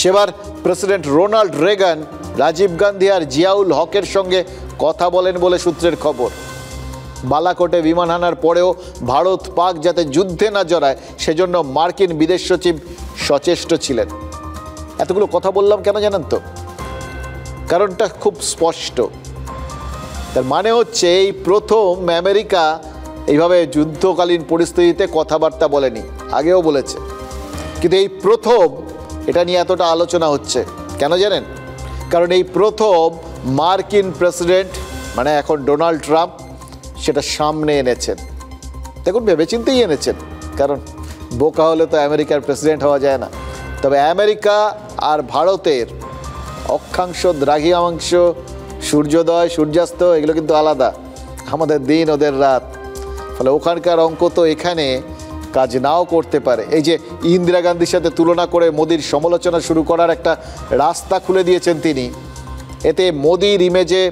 সেবার president Ronald Reagan Rajiv Gandhi আর জিয়াউল হকের সঙ্গে কথা বলেন বলে সূত্রের খবর। বালাকোটে বিমান হানার পরেও ভারত পাক যাতে যুদ্ধে না জড়ায় সেজন্য মার্কিন বিদেশ সচিব সচেষ্ট ছিলেন। এতগুলো কথা বললাম কেন জানেন তো? কারণটা খুব স্পষ্ট। তার মানে হচ্ছে এই প্রথম আমেরিকা এইভাবে যুদ্ধকালীন পরিস্থিতিতে কথাবার্তা বলেনি, আগেও বলেছে, কিন্তু এই প্রথম এটা নিয়ে এতটা আলোচনা হচ্ছে কেন জানেন? কারণ এই প্রথম মার্কিন প্রেসিডেন্ট, মানে এখন ডোনাল্ড ট্রাম্প, সেটা সামনে এনেছেন। দেখুন, ভেবেচিন্তেই এনেছেন, কারণ বোকা হলে তো আমেরিকার প্রেসিডেন্ট হওয়া যায় না। তবে আমেরিকা আর ভারতের অক্ষাংশ, দ্রাঘিমাংশ, সূর্যোদয় সূর্যাস্ত এগুলো কিন্তু আলাদা, আমাদের দিন ওদের রাত। ফলে ওখানকার অঙ্ক তো এখানে কাজ নাও করতে পারে। এই যে ইন্দিরা গান্ধীর সাথে তুলনা করে মোদির সমালোচনা শুরু করার একটা রাস্তা খুলে দিয়েছেন তিনি, এতে মোদির ইমেজে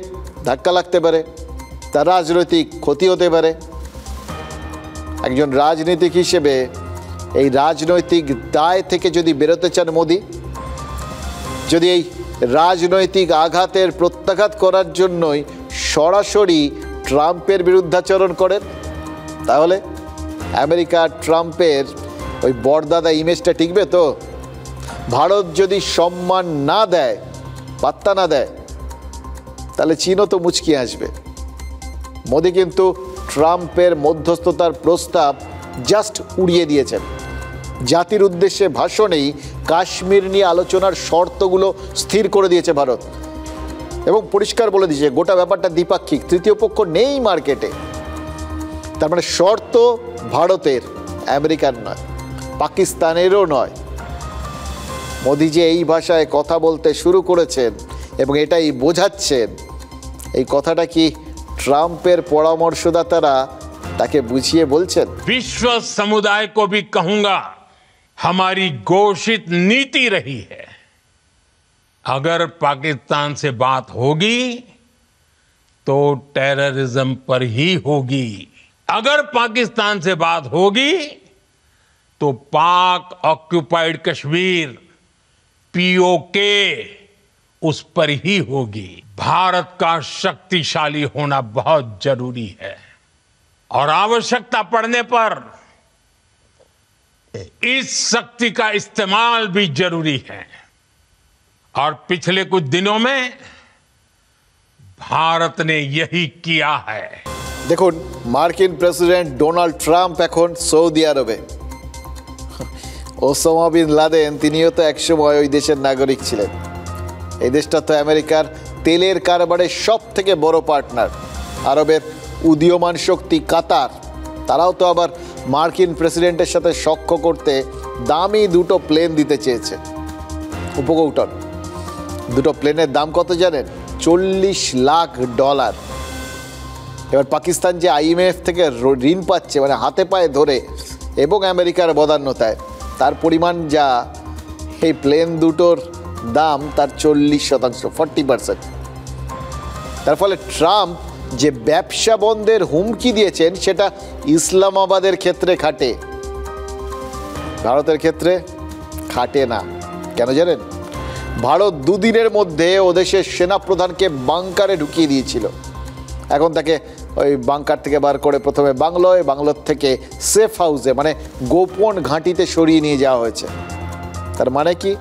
ধাক্কা লাগতে পারে। তার রাজনৈতিক ক্ষতি হতে পারে। একজন রাজনীতিক হিসেবে এই রাজনৈতিক দায় থেকে যদি বেরোতে চান মোদি, যদি এই রাজনৈতিক আঘাতের প্রত্যাঘাত করার জন্যই সরাসরি ট্রাম্পের বিরুদ্ধাচরণ করেন, তাহলে আমেরিকা ট্রাম্পের ওই বরদাদা ইমেজটা টিকবে তো? ভারত যদি সম্মান না দেয়, পাত্তা না দেয়, তাহলে চীনও তো মুচকি আসবে। মোদি কিন্তু ট্রাম্পের মধ্যস্থতার প্রস্তাব জাস্ট উড়িয়ে দিয়েছেন। জাতির উদ্দেশ্যে ভাষণেই কাশ্মীর নিয়ে আলোচনার শর্তগুলো স্থির করে দিয়েছে ভারত এবং পরিষ্কার বলে দিয়েছে গোটা ব্যাপারটা দ্বিপাক্ষিক, তৃতীয় পক্ষ নেই মার্কেটে। তার মানে শর্ত ভারতের, আমেরিকার নয়, পাকিস্তানেরও নয়। মোদি যে এই ভাষায় কথা বলতে শুরু করেছেন এবং এটাই বোঝাচ্ছেন, এই কথাটা কি ট্রাম্পের পরামর্শদাতারা তাকে বুঝিয়ে বলছেন? विश्व समुदाय को भी कहूंगा, हमारी घोषित नीति रही है, अगर पाकिस्तान से बात होगी तो टेररिज्म पर ही होगी, अगर पाकिस्तान से बात होगी तो पाक ऑक्युपाइड कश्मीर पीओके उस पर ही होगी। भारत का शक्तिशाली होना बहुत जरूरी है और आवश्यकता पड़ने पर इस शक्ति का इस्तेमाल भी जरूरी है। और पिछले कुछ दिनों में भारत ने यही किया है। দেখুন, মার্কিন প্রেসিডেন্ট ডোনাল্ড ট্রাম্প এখন সৌদি আরবে। ওসামা বিন লাদেন তিনিও তো একসময় ওই দেশের নাগরিক ছিলেন। এই দেশটা তো আমেরিকার তেলের কারবারের সব থেকে বড় পার্টনার। আরবের উদীয়মান শক্তি কাতার, তারাও তো আবার মার্কিন প্রেসিডেন্টের সাথে সখ্য করতে দামি দুটো প্লেন দিতে চেয়েছে। উপকৌটন দুটো প্লেনের দাম কত জানেন? $40 লাখ। এবার পাকিস্তান যে IMF থেকে ঋণ পাচ্ছে, মানে হাতে পায়ে ধরে, এবং আমেরিকার বদান্যতায়, তার পরিমাণ যা, এই প্লেন দুটোর দাম তার 40%, 40%। তার ফলে ট্রাম্প যে ব্যবসা বন্ধের হুমকি দিয়েছেন সেটা ইসলামাবাদের ক্ষেত্রে খাটে, ভারতের ক্ষেত্রে খাটে না। কেন জানেন? ভারত দুদিনের মধ্যে ও দেশের সেনাপ্রধানকে বাংকারে ঢুকিয়ে দিয়েছিল। এখন তাকে ওই বাংকার থেকে বার করে প্রথমে বাংলোর থেকে সেফ হাউসে, মানে গোপন ঘাঁটিতে সরিয়ে নিয়ে যাওয়া হয়েছে। তার মানে কি?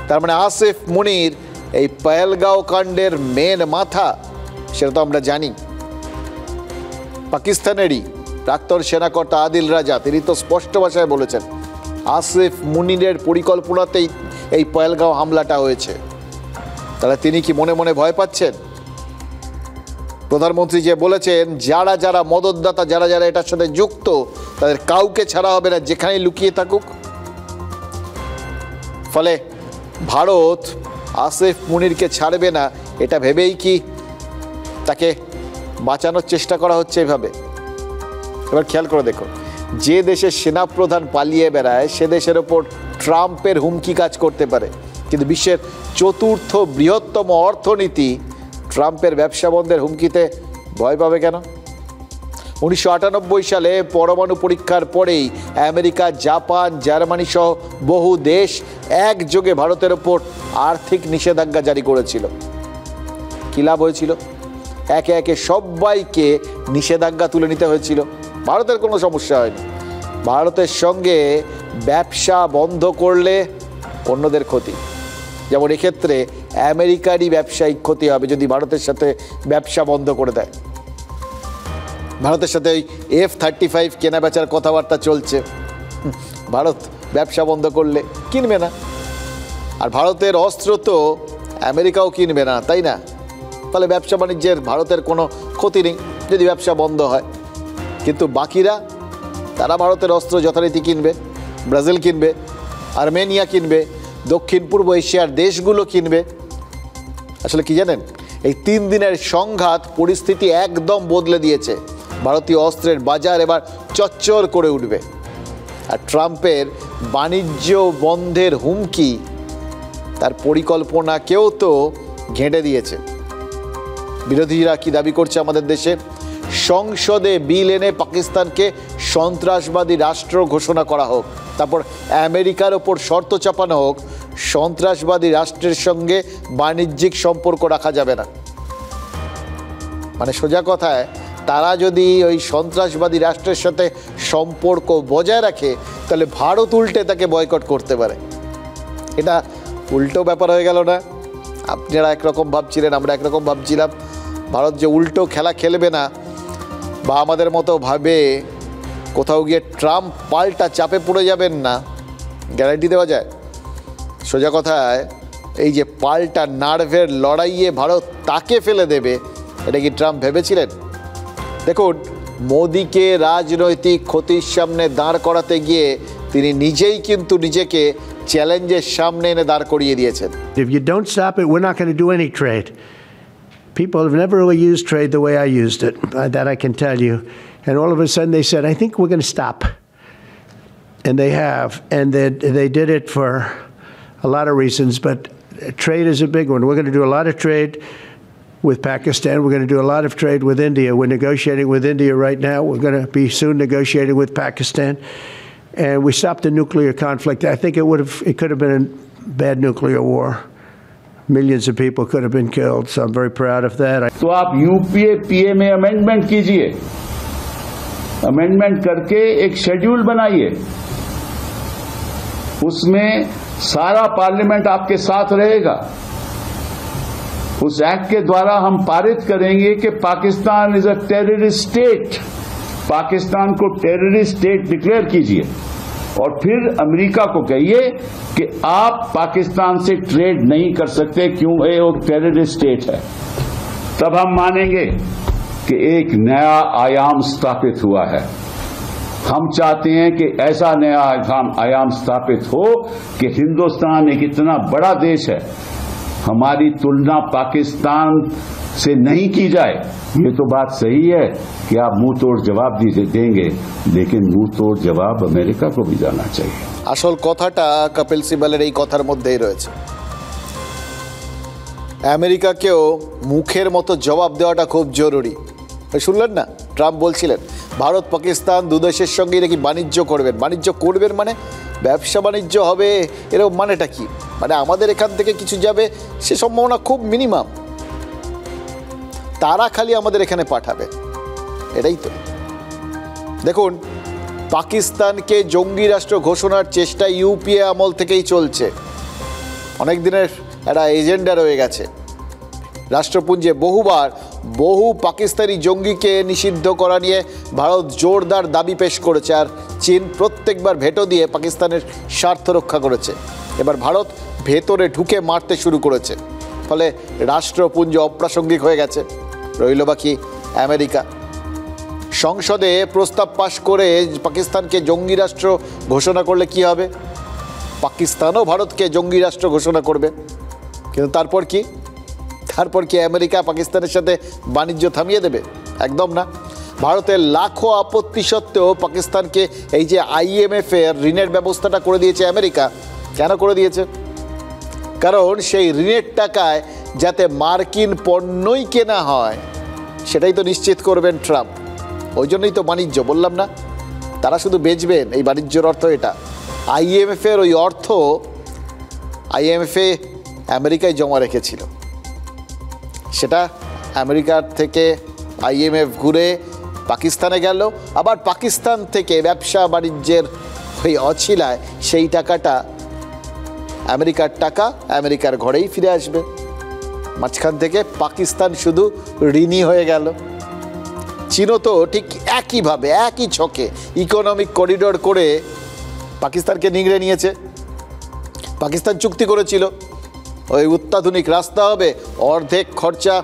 তার মানে আসিফ মুনির এই পহেলগাঁও কাণ্ডের মেন মাথা, সেটা তো আমরা জানি। পাকিস্তানেরই প্রাক্তন সেনাকর্তা আদিল রাজা, তিনি তো স্পষ্ট ভাষায় বলেছেন আসিফ মুনিরের পরিকল্পনাতেই এই পহেলগাঁও হামলাটা হয়েছে। তাহলে তিনি কি মনে মনে ভয় পাচ্ছেন? প্রধানমন্ত্রী যে বলেছেন যারা যারা মদতদাতা, যারা যারা এটার সাথে যুক্ত, তাদের কাউকে ছাড়া হবে না, যেখানেই লুকিয়ে থাকুক। ফলে ভারত আসিফ মুনিরকে ছাড়বে না, এটা ভেবেই কি তাকে বাঁচানোর চেষ্টা করা হচ্ছে এভাবে? এবার খেয়াল করে দেখো, যে দেশের সেনাপ্রধান পালিয়ে বেড়ায় সে দেশের ওপর ট্রাম্পের হুমকি কাজ করতে পারে, কিন্তু বিশ্বের চতুর্থ বৃহত্তম অর্থনীতি ট্রাম্পের ব্যবসা বন্ধের হুমকিতে ভয় পাবে কেন? 1998 সালে পরমাণু পরীক্ষার পরেই আমেরিকা, জাপান, জার্মানি সহ বহু দেশ একযোগে ভারতের ওপর আর্থিক নিষেধাজ্ঞা জারি করেছিল। কী লাভ হয়েছিল? একে একে সবাইকে নিষেধাজ্ঞা তুলে নিতে হয়েছিল, ভারতের কোনো সমস্যা হয়নি। ভারতের সঙ্গে ব্যবসা বন্ধ করলে অন্যদের ক্ষতি, যেমন এক্ষেত্রে আমেরিকারই ব্যবসায়িক ক্ষতি হবে যদি ভারতের সাথে ব্যবসা বন্ধ করে দেয়। ভারতের সাথে ওই F-35 কেনা বেচার কথাবার্তা চলছে, ভারত ব্যবসা বন্ধ করলে কিনবে না। আর ভারতের অস্ত্র তো আমেরিকাও কিনবে না, তাই না? তাহলে ব্যবসা বাণিজ্যের ভারতের কোনো ক্ষতি নেই যদি ব্যবসা বন্ধ হয়। কিন্তু বাকিরা, তারা ভারতের অস্ত্র যথারীতি কিনবে, ব্রাজিল কিনবে, আর্মেনিয়া কিনবে, দক্ষিণ পূর্ব এশিয়ার দেশগুলো কিনবে। আসলে কি জানেন, এই 3 দিনের সংঘাত পরিস্থিতি একদম বদলে দিয়েছে। ভারতীয় অস্ত্রের বাজার এবার চচ্চর করে উঠবে। আর ট্রাম্পের বাণিজ্য বন্ধের হুমকি তার পরিকল্পনাকেও তো ঘেঁটে দিয়েছে। বিরোধীরা কি দাবি করছে আমাদের দেশে? সংসদে বিল এনে পাকিস্তানকে সন্ত্রাসবাদী রাষ্ট্র ঘোষণা করা হোক, তারপর আমেরিকার ওপর শর্ত চাপানো হোক সন্ত্রাসবাদী রাষ্ট্রের সঙ্গে বাণিজ্যিক সম্পর্ক রাখা যাবে না। মানে সোজা কথায় তারা যদি ওই সন্ত্রাসবাদী রাষ্ট্রের সাথে সম্পর্ক বজায় রাখে তাহলে ভারত উল্টে তাকে বয়কট করতে পারে। এটা উল্টো ব্যাপার হয়ে গেল না? আপনারা একরকম ভাবছিলেন, আমরা একরকম ভাবছিলাম। ভারত যে উল্টো খেলা খেলবে না বা আমাদের মতো ভাবে কোথাও গিয়ে ট্রাম্প পাল্টা চাপে পড়ে যাবেন না, গ্যারান্টি দেওয়া যায়? সোজা কথায় এই যে পাল্টা নার্ভের লড়াইয়ে ভারত তাকে ফেলে দেবে, এটা কি ট্রাম্প ভেবেছিলেন? দেখুন, মোদিকে রাজনৈতিক ক্ষতির সামনে দাঁড় করাতে গিয়ে তিনি নিজেই কিন্তু নিজেকে চ্যালেঞ্জের সামনে এনে দাঁড় করিয়ে দিয়েছেন। If you don't stop it, we're not going to do any trade. People have never really used trade the way I used it. That I can tell you. And all of a sudden they said, I think we're going to stop. And they have. And they did it for a lot of reasons, but trade is a big one. We're going to do a lot of trade with Pakistan. We're going to do a lot of trade with India. We're negotiating with India right now. We're going to be soon negotiating with Pakistan. And we stopped the nuclear conflict. I think it could have been a bad nuclear war. Millions of people could have been killed, so I'm very proud of that. तो आप UPA पीए में amendment कीजिए, amendment करके एक schedule बनाइए, उसमें सारा parliament आपके साथ रहेगा। उस एक्ट के द्वारा हम पारित करेंगे कि Pakistan is a terrorist state, Pakistan को टेररिस्ट स्टेट डिक्लेयर कीजिए और फिर अमेरिका को कहिए कि आप पाकिस्तान से ट्रेड नहीं कर सकते, क्यों? ये वो टेररिस्ट स्टेट है। तब हम मानेंगे कि एक नया आयाम स्थापित हुआ है। हम चाहते हैं कि ऐसा नया आयाम स्थापित हो कि हिंदुस्तान एक इतना बड़ा देश है, हमारी तुलना पाकिस्तान से नहीं की जाए। ये तो बात सही है कि आप मुंह तोड़ जवाब देंगे, लेकिन मुंह तोड़ जवाब अमेरिका को भी जाना चाहिए। আসল কথাটা কপিল সিবালের এই কথার মধ্যেই রয়েছে। আমেরিকাকেও মুখের মতো জবাব দেওয়াটা খুব জরুরি। শুনলেন না, ট্রাম্প বলছিলেন ভারত পাকিস্তান দুদেশের সঙ্গেই নাকি বাণিজ্য করবেন। বাণিজ্য করবেন মানে ব্যবসা বাণিজ্য হবে, এরকম মানেটা কি? মানে আমাদের এখান থেকে কিছু যাবে সে সম্ভাবনা খুব মিনিমাম, তারা খালি আমাদের এখানে পাঠাবে, এটাই তো। দেখুন, পাকিস্তানকে জঙ্গি রাষ্ট্র ঘোষণার চেষ্টা ইউপিএ আমল থেকেই চলছে, অনেক দিনের একটা এজেন্ডা রয়ে গেছে। রাষ্ট্রপুঞ্জে বহু পাকিস্তানি জঙ্গিকে নিষিদ্ধ করা নিয়ে ভারত জোরদার দাবি পেশ করেছে, আর চীন প্রত্যেকবার ভেটো দিয়ে পাকিস্তানের স্বার্থ রক্ষা করেছে। এবার ভারত ভেতরে ঢুকে মারতে শুরু করেছে, ফলে রাষ্ট্রপুঞ্জ অপ্রাসঙ্গিক হয়ে গেছে। রইল বাকি আমেরিকা। সংসদে প্রস্তাব পাশ করে পাকিস্তানকে জঙ্গি রাষ্ট্র ঘোষণা করলে কি হবে? পাকিস্তানও ভারতকে জঙ্গি রাষ্ট্র ঘোষণা করবে। কিন্তু তারপর কি আমেরিকা পাকিস্তানের সাথে বাণিজ্য থামিয়ে দেবে? একদম না। ভারতের লাখো আপত্তি সত্ত্বেও পাকিস্তানকে এই যে IMF এর ঋণের ব্যবস্থাটা করে দিয়েছে আমেরিকা। কেন করে দিয়েছে? কারণ সেই ঋণের টাকায় যাতে মার্কিন পণ্যই কেনা হয় সেটাই তো নিশ্চিত করবেন ট্রাম্প। ওই জন্যই তো বাণিজ্য, বললাম না, তারা শুধু বেচবেন। এই বাণিজ্যের অর্থ এটা। IMF এর ওই অর্থ IMF আমেরিকায় জমা রেখেছিল, সেটা আমেরিকার থেকে IMF ঘুরে পাকিস্তানে গেল, আবার পাকিস্তান থেকে ব্যবসা বাণিজ্যের ওই অছিলায় সেই টাকাটা আমেরিকার টাকা আমেরিকার ঘরেই ফিরে আসবে। মাঝখান থেকে পাকিস্তান শুধু ঋণী হয়ে গেল। চীনও তো ঠিক একইভাবে একই ছকে ইকোনমিক করিডোর করে পাকিস্তানকে নিংড়ে নিয়েছে। পাকিস্তান চুক্তি করেছিল ওই অত্যাধুনিক রাস্তা হবে, অর্ধেক খরচা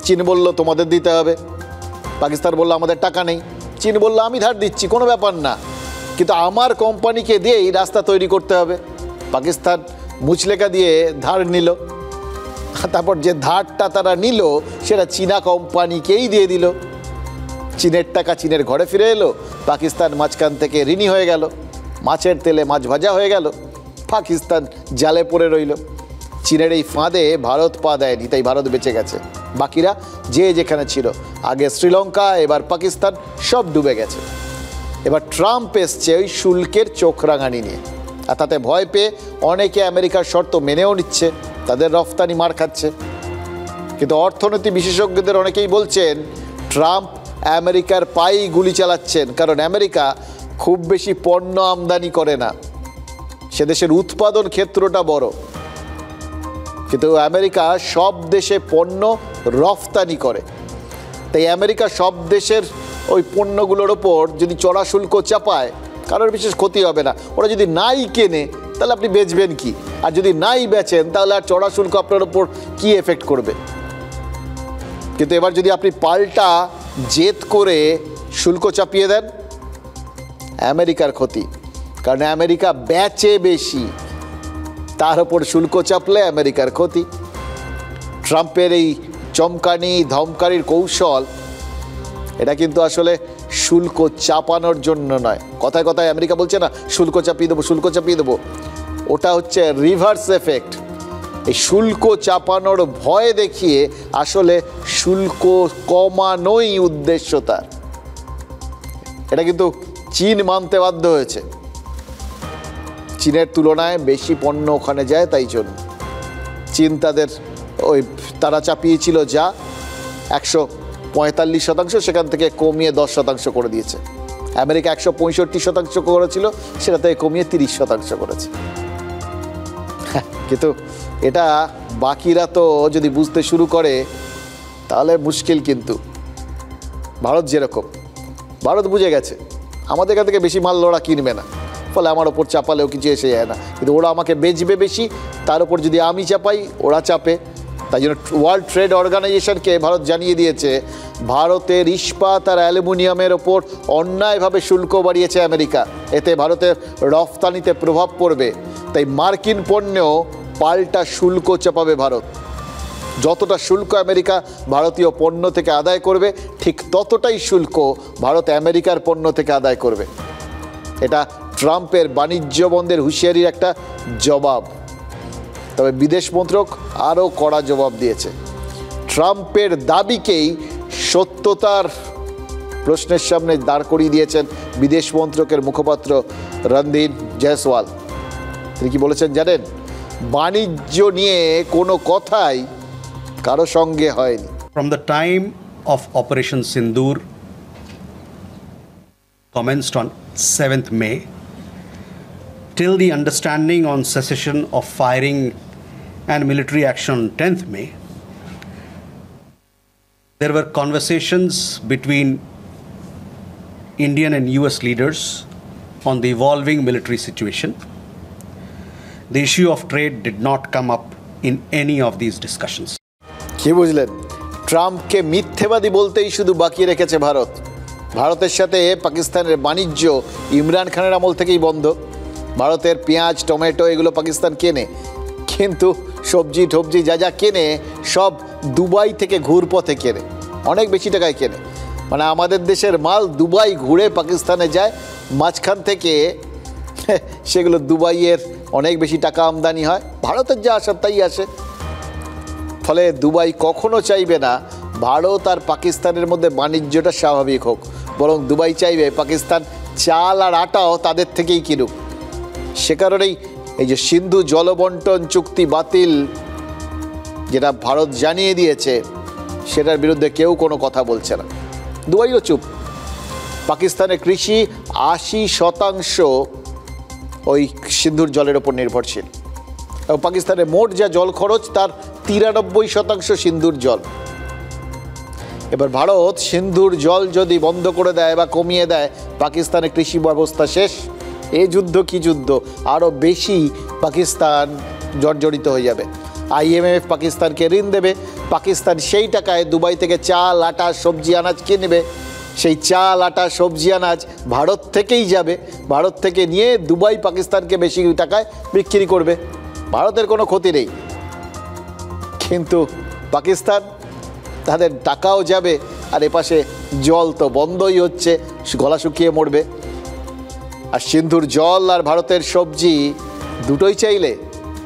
চীন বলল তোমাদের দিতে হবে। পাকিস্তান বলল আমাদের টাকা নেই। চীন বলল আমি ধার দিচ্ছি, কোনো ব্যাপার না, কিন্তু আমার কোম্পানিকে দিয়ে এই রাস্তা তৈরি করতে হবে। পাকিস্তান মুচলেকা দিয়ে ধার নিল, তারপর যে ধারটা তারা নিল সেটা চীনা কোম্পানিকেই দিয়ে দিল। চীনের টাকা চীনের ঘরে ফিরে এলো, পাকিস্তান মাঝখান থেকে ঋণী হয়ে গেল, মাছের তেলে মাছ ভাজা হয়ে গেল, পাকিস্তান জালে পড়ে রইল। চীনের এই ফাঁদে ভারত পা দেয়নি, তাই ভারত বেঁচে গেছে। বাকিরা যে যেখানে ছিল, আগে শ্রীলঙ্কা, এবার পাকিস্তান, সব ডুবে গেছে। এবার ট্রাম্প এসছে ওই শুল্কের চোখ রাঙানি নিয়ে, আর তাতে ভয় পেয়ে অনেকে আমেরিকার শর্ত মেনেও নিচ্ছে, তাদের রফতানি মার খাচ্ছে। কিন্তু অর্থনীতি বিশেষজ্ঞদের অনেকেই বলছেন ট্রাম্প আমেরিকার পায়েই গুলি চালাচ্ছেন, কারণ আমেরিকা খুব বেশি পণ্য আমদানি করে না, সে দেশের উৎপাদন ক্ষেত্রটা বড়। কিন্তু আমেরিকা সব দেশে পণ্য রফতানি করে, তাই আমেরিকা সব দেশের ওই পণ্যগুলোর ওপর যদি চড়া শুল্ক চাপায়, কারোর বিশেষ ক্ষতি হবে না। ওরা যদি নাই কেনে তাহলে আপনি বেচবেন কি, আর যদি নাই বেচেন তাহলে আর চড়া শুল্ক আপনার ওপর কি এফেক্ট করবে। কিন্তু এবার যদি আপনি পাল্টা জেদ করে শুল্ক চাপিয়ে দেন, আমেরিকার ক্ষতি, কারণ আমেরিকা বেচে বেশি, তার ওপর শুল্ক চাপলে আমেরিকার ক্ষতি। ট্রাম্পের এই চমকানি ধমকানির কৌশল, এটা কিন্তু আসলে শুল্ক চাপানোর জন্য নয়। কথায় কথায় আমেরিকা বলছে না শুল্ক চাপিয়ে দেবো, শুল্ক চাপিয়ে দেবো, ওটা হচ্ছে রিভার্স এফেক্ট। এই শুল্ক চাপানোর ভয় দেখিয়ে আসলে শুল্ক কমানোই উদ্দেশ্য তার। এটা কিন্তু চীন মানতে বাধ্য হয়েছে, চীনের তুলনায় বেশি পণ্য ওখানে যায়, তাই জন্য চীন তাদের ওই তারা চাপিয়েছিল যা 145%, সেখান থেকে কমিয়ে 10% করে দিয়েছে। আমেরিকা 165% করেছিল, সেটা থেকে কমিয়ে 30% করেছে। কিন্তু এটা বাকিরা তো যদি বুঝতে শুরু করে তাহলে মুশকিল। কিন্তু ভারত যেরকম, ভারত বুঝে গেছে আমাদের কাছ থেকে বেশি মাল ওরা কিনবে না, ফলে আমার ওপর চাপালেও কিছু এসে যায় না। কিন্তু ওরা আমাকে বেচবে বেশি, তার উপর যদি আমি চাপাই ওরা চাপে। তাই জন্য ওয়ার্ল্ড ট্রেড অর্গানাইজেশনকে ভারত জানিয়ে দিয়েছে ভারতের ইস্পাত আর অ্যালুমিনিয়ামের ওপর অন্যায়ভাবে শুল্ক বাড়িয়েছে আমেরিকা, এতে ভারতের রফতানিতে প্রভাব পড়বে। তাই মার্কিন পণ্যেও পাল্টা শুল্ক চাপাবে ভারত। যতটা শুল্ক আমেরিকা ভারতীয় পণ্য থেকে আদায় করবে, ঠিক ততটাই শুল্ক ভারত আমেরিকার পণ্য থেকে আদায় করবে। এটা ট্রাম্পের বাণিজ্য বন্ধের হুঁশিয়ারির একটা জবাব। তবে বিদেশ মন্ত্রক আরও কড়া জবাব দিয়েছে। ট্রাম্পের দাবিকেই সত্যতার প্রশ্নের সামনে দাঁড় করিয়ে দিয়েছেন বিদেশ মন্ত্রকের মুখপাত্র রণধীর জয়সওয়াল। তিনি কি বলেছেন জানেন? বাণিজ্য নিয়ে কোনো কথাই কারো সঙ্গে হয়নি। From the time of Operation Sindoor commenced on 7th May till the understanding on cessation of firing and military action on 10th May, there were conversations between Indian and US leaders on the evolving military situation. The issue of trade did not come up in any of these discussions. কি বুঝলেন? ট্রাম্পকে মিথ্যেবাদী বলতেই শুধু বাকি রেখেছে ভারত। ভারতের সাথে পাকিস্তানের বাণিজ্য ইমরান খানের আমল থেকেই বন্ধ। ভারতের পেঁয়াজ, টমেটো এগুলো পাকিস্তান কেনে, কিন্তু সবজি টবজি যা যা কেনে সব দুবাই থেকে ঘুরপথে কেনে, অনেক বেশি টাকায় কেনে। মানে আমাদের দেশের মাল দুবাই ঘুরে পাকিস্তানে যায়, মাঝখান থেকে সেগুলো দুবাইয়ের অনেক বেশি টাকা আমদানি হয়, ভারতের যা আসার তাই আসে। ফলে দুবাই কখনো চাইবে না ভারত আর পাকিস্তানের মধ্যে বাণিজ্যটা স্বাভাবিক হোক, বরং দুবাই চাইবে পাকিস্তান চাল আর আটাও তাদের থেকেই কিনুক। সে কারণেই এই যে সিন্ধু জলবন্টন চুক্তি বাতিল যেটা ভারত জানিয়ে দিয়েছে, সেটার বিরুদ্ধে কেউ কোনো কথা বলছে না, দুবাইও চুপ। পাকিস্তানের কৃষি 80% ওই সিন্ধুর জলের ওপর নির্ভরশীল, এবং পাকিস্তানের মোট যা জল খরচ তার 93% সিন্ধুর জল। এবার ভারত সিন্ধুর জল যদি বন্ধ করে দেয় বা কমিয়ে দেয়, পাকিস্তানের কৃষি ব্যবস্থা শেষ। এই যুদ্ধ কি যুদ্ধ, আরও বেশি পাকিস্তান জর্জরিত হয়ে যাবে। IMF পাকিস্তানকে ঋণ দেবে, পাকিস্তান সেই টাকায় দুবাই থেকে চাল, আটা, সবজি, আনাজ কিনবে। সেই চাল, আটা, সবজি, আনাজ ভারত থেকেই যাবে, ভারত থেকে নিয়ে দুবাই পাকিস্তানকে বেশি টাকায় বিক্রি করবে। ভারতের কোনো ক্ষতি নেই, কিন্তু পাকিস্তান তাদের টাকাও যাবে, আর এপাশে জল তো বন্ধই হচ্ছে, গলা শুকিয়ে মরবে। আর সিন্ধুর জল আর ভারতের সবজি দুটোই চাইলে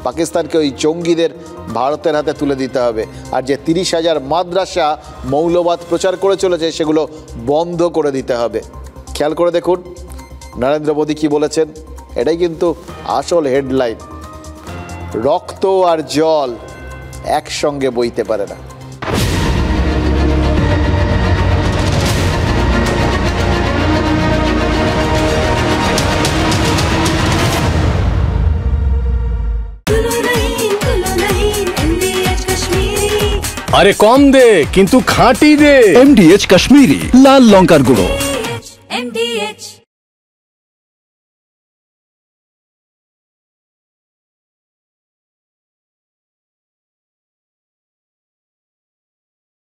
পাকিস্তানকে ওই জঙ্গিদের ভারতের হাতে তুলে দিতে হবে। আর যে 30,000 মাদ্রাসা মৌলবাদ প্রচার করে চলেছে সেগুলো বন্ধ করে দিতে হবে। খেয়াল করে দেখুন নরেন্দ্র মোদী কি বলেছেন, এটাই কিন্তু আসল হেডলাইন। রক্ত আর জল একসঙ্গে বইতে পারে না। আরে কম দে কিন্তু খাঁটি দে। MDH কাশ্মীরি লাল লঙ্কার গুঁড়ো।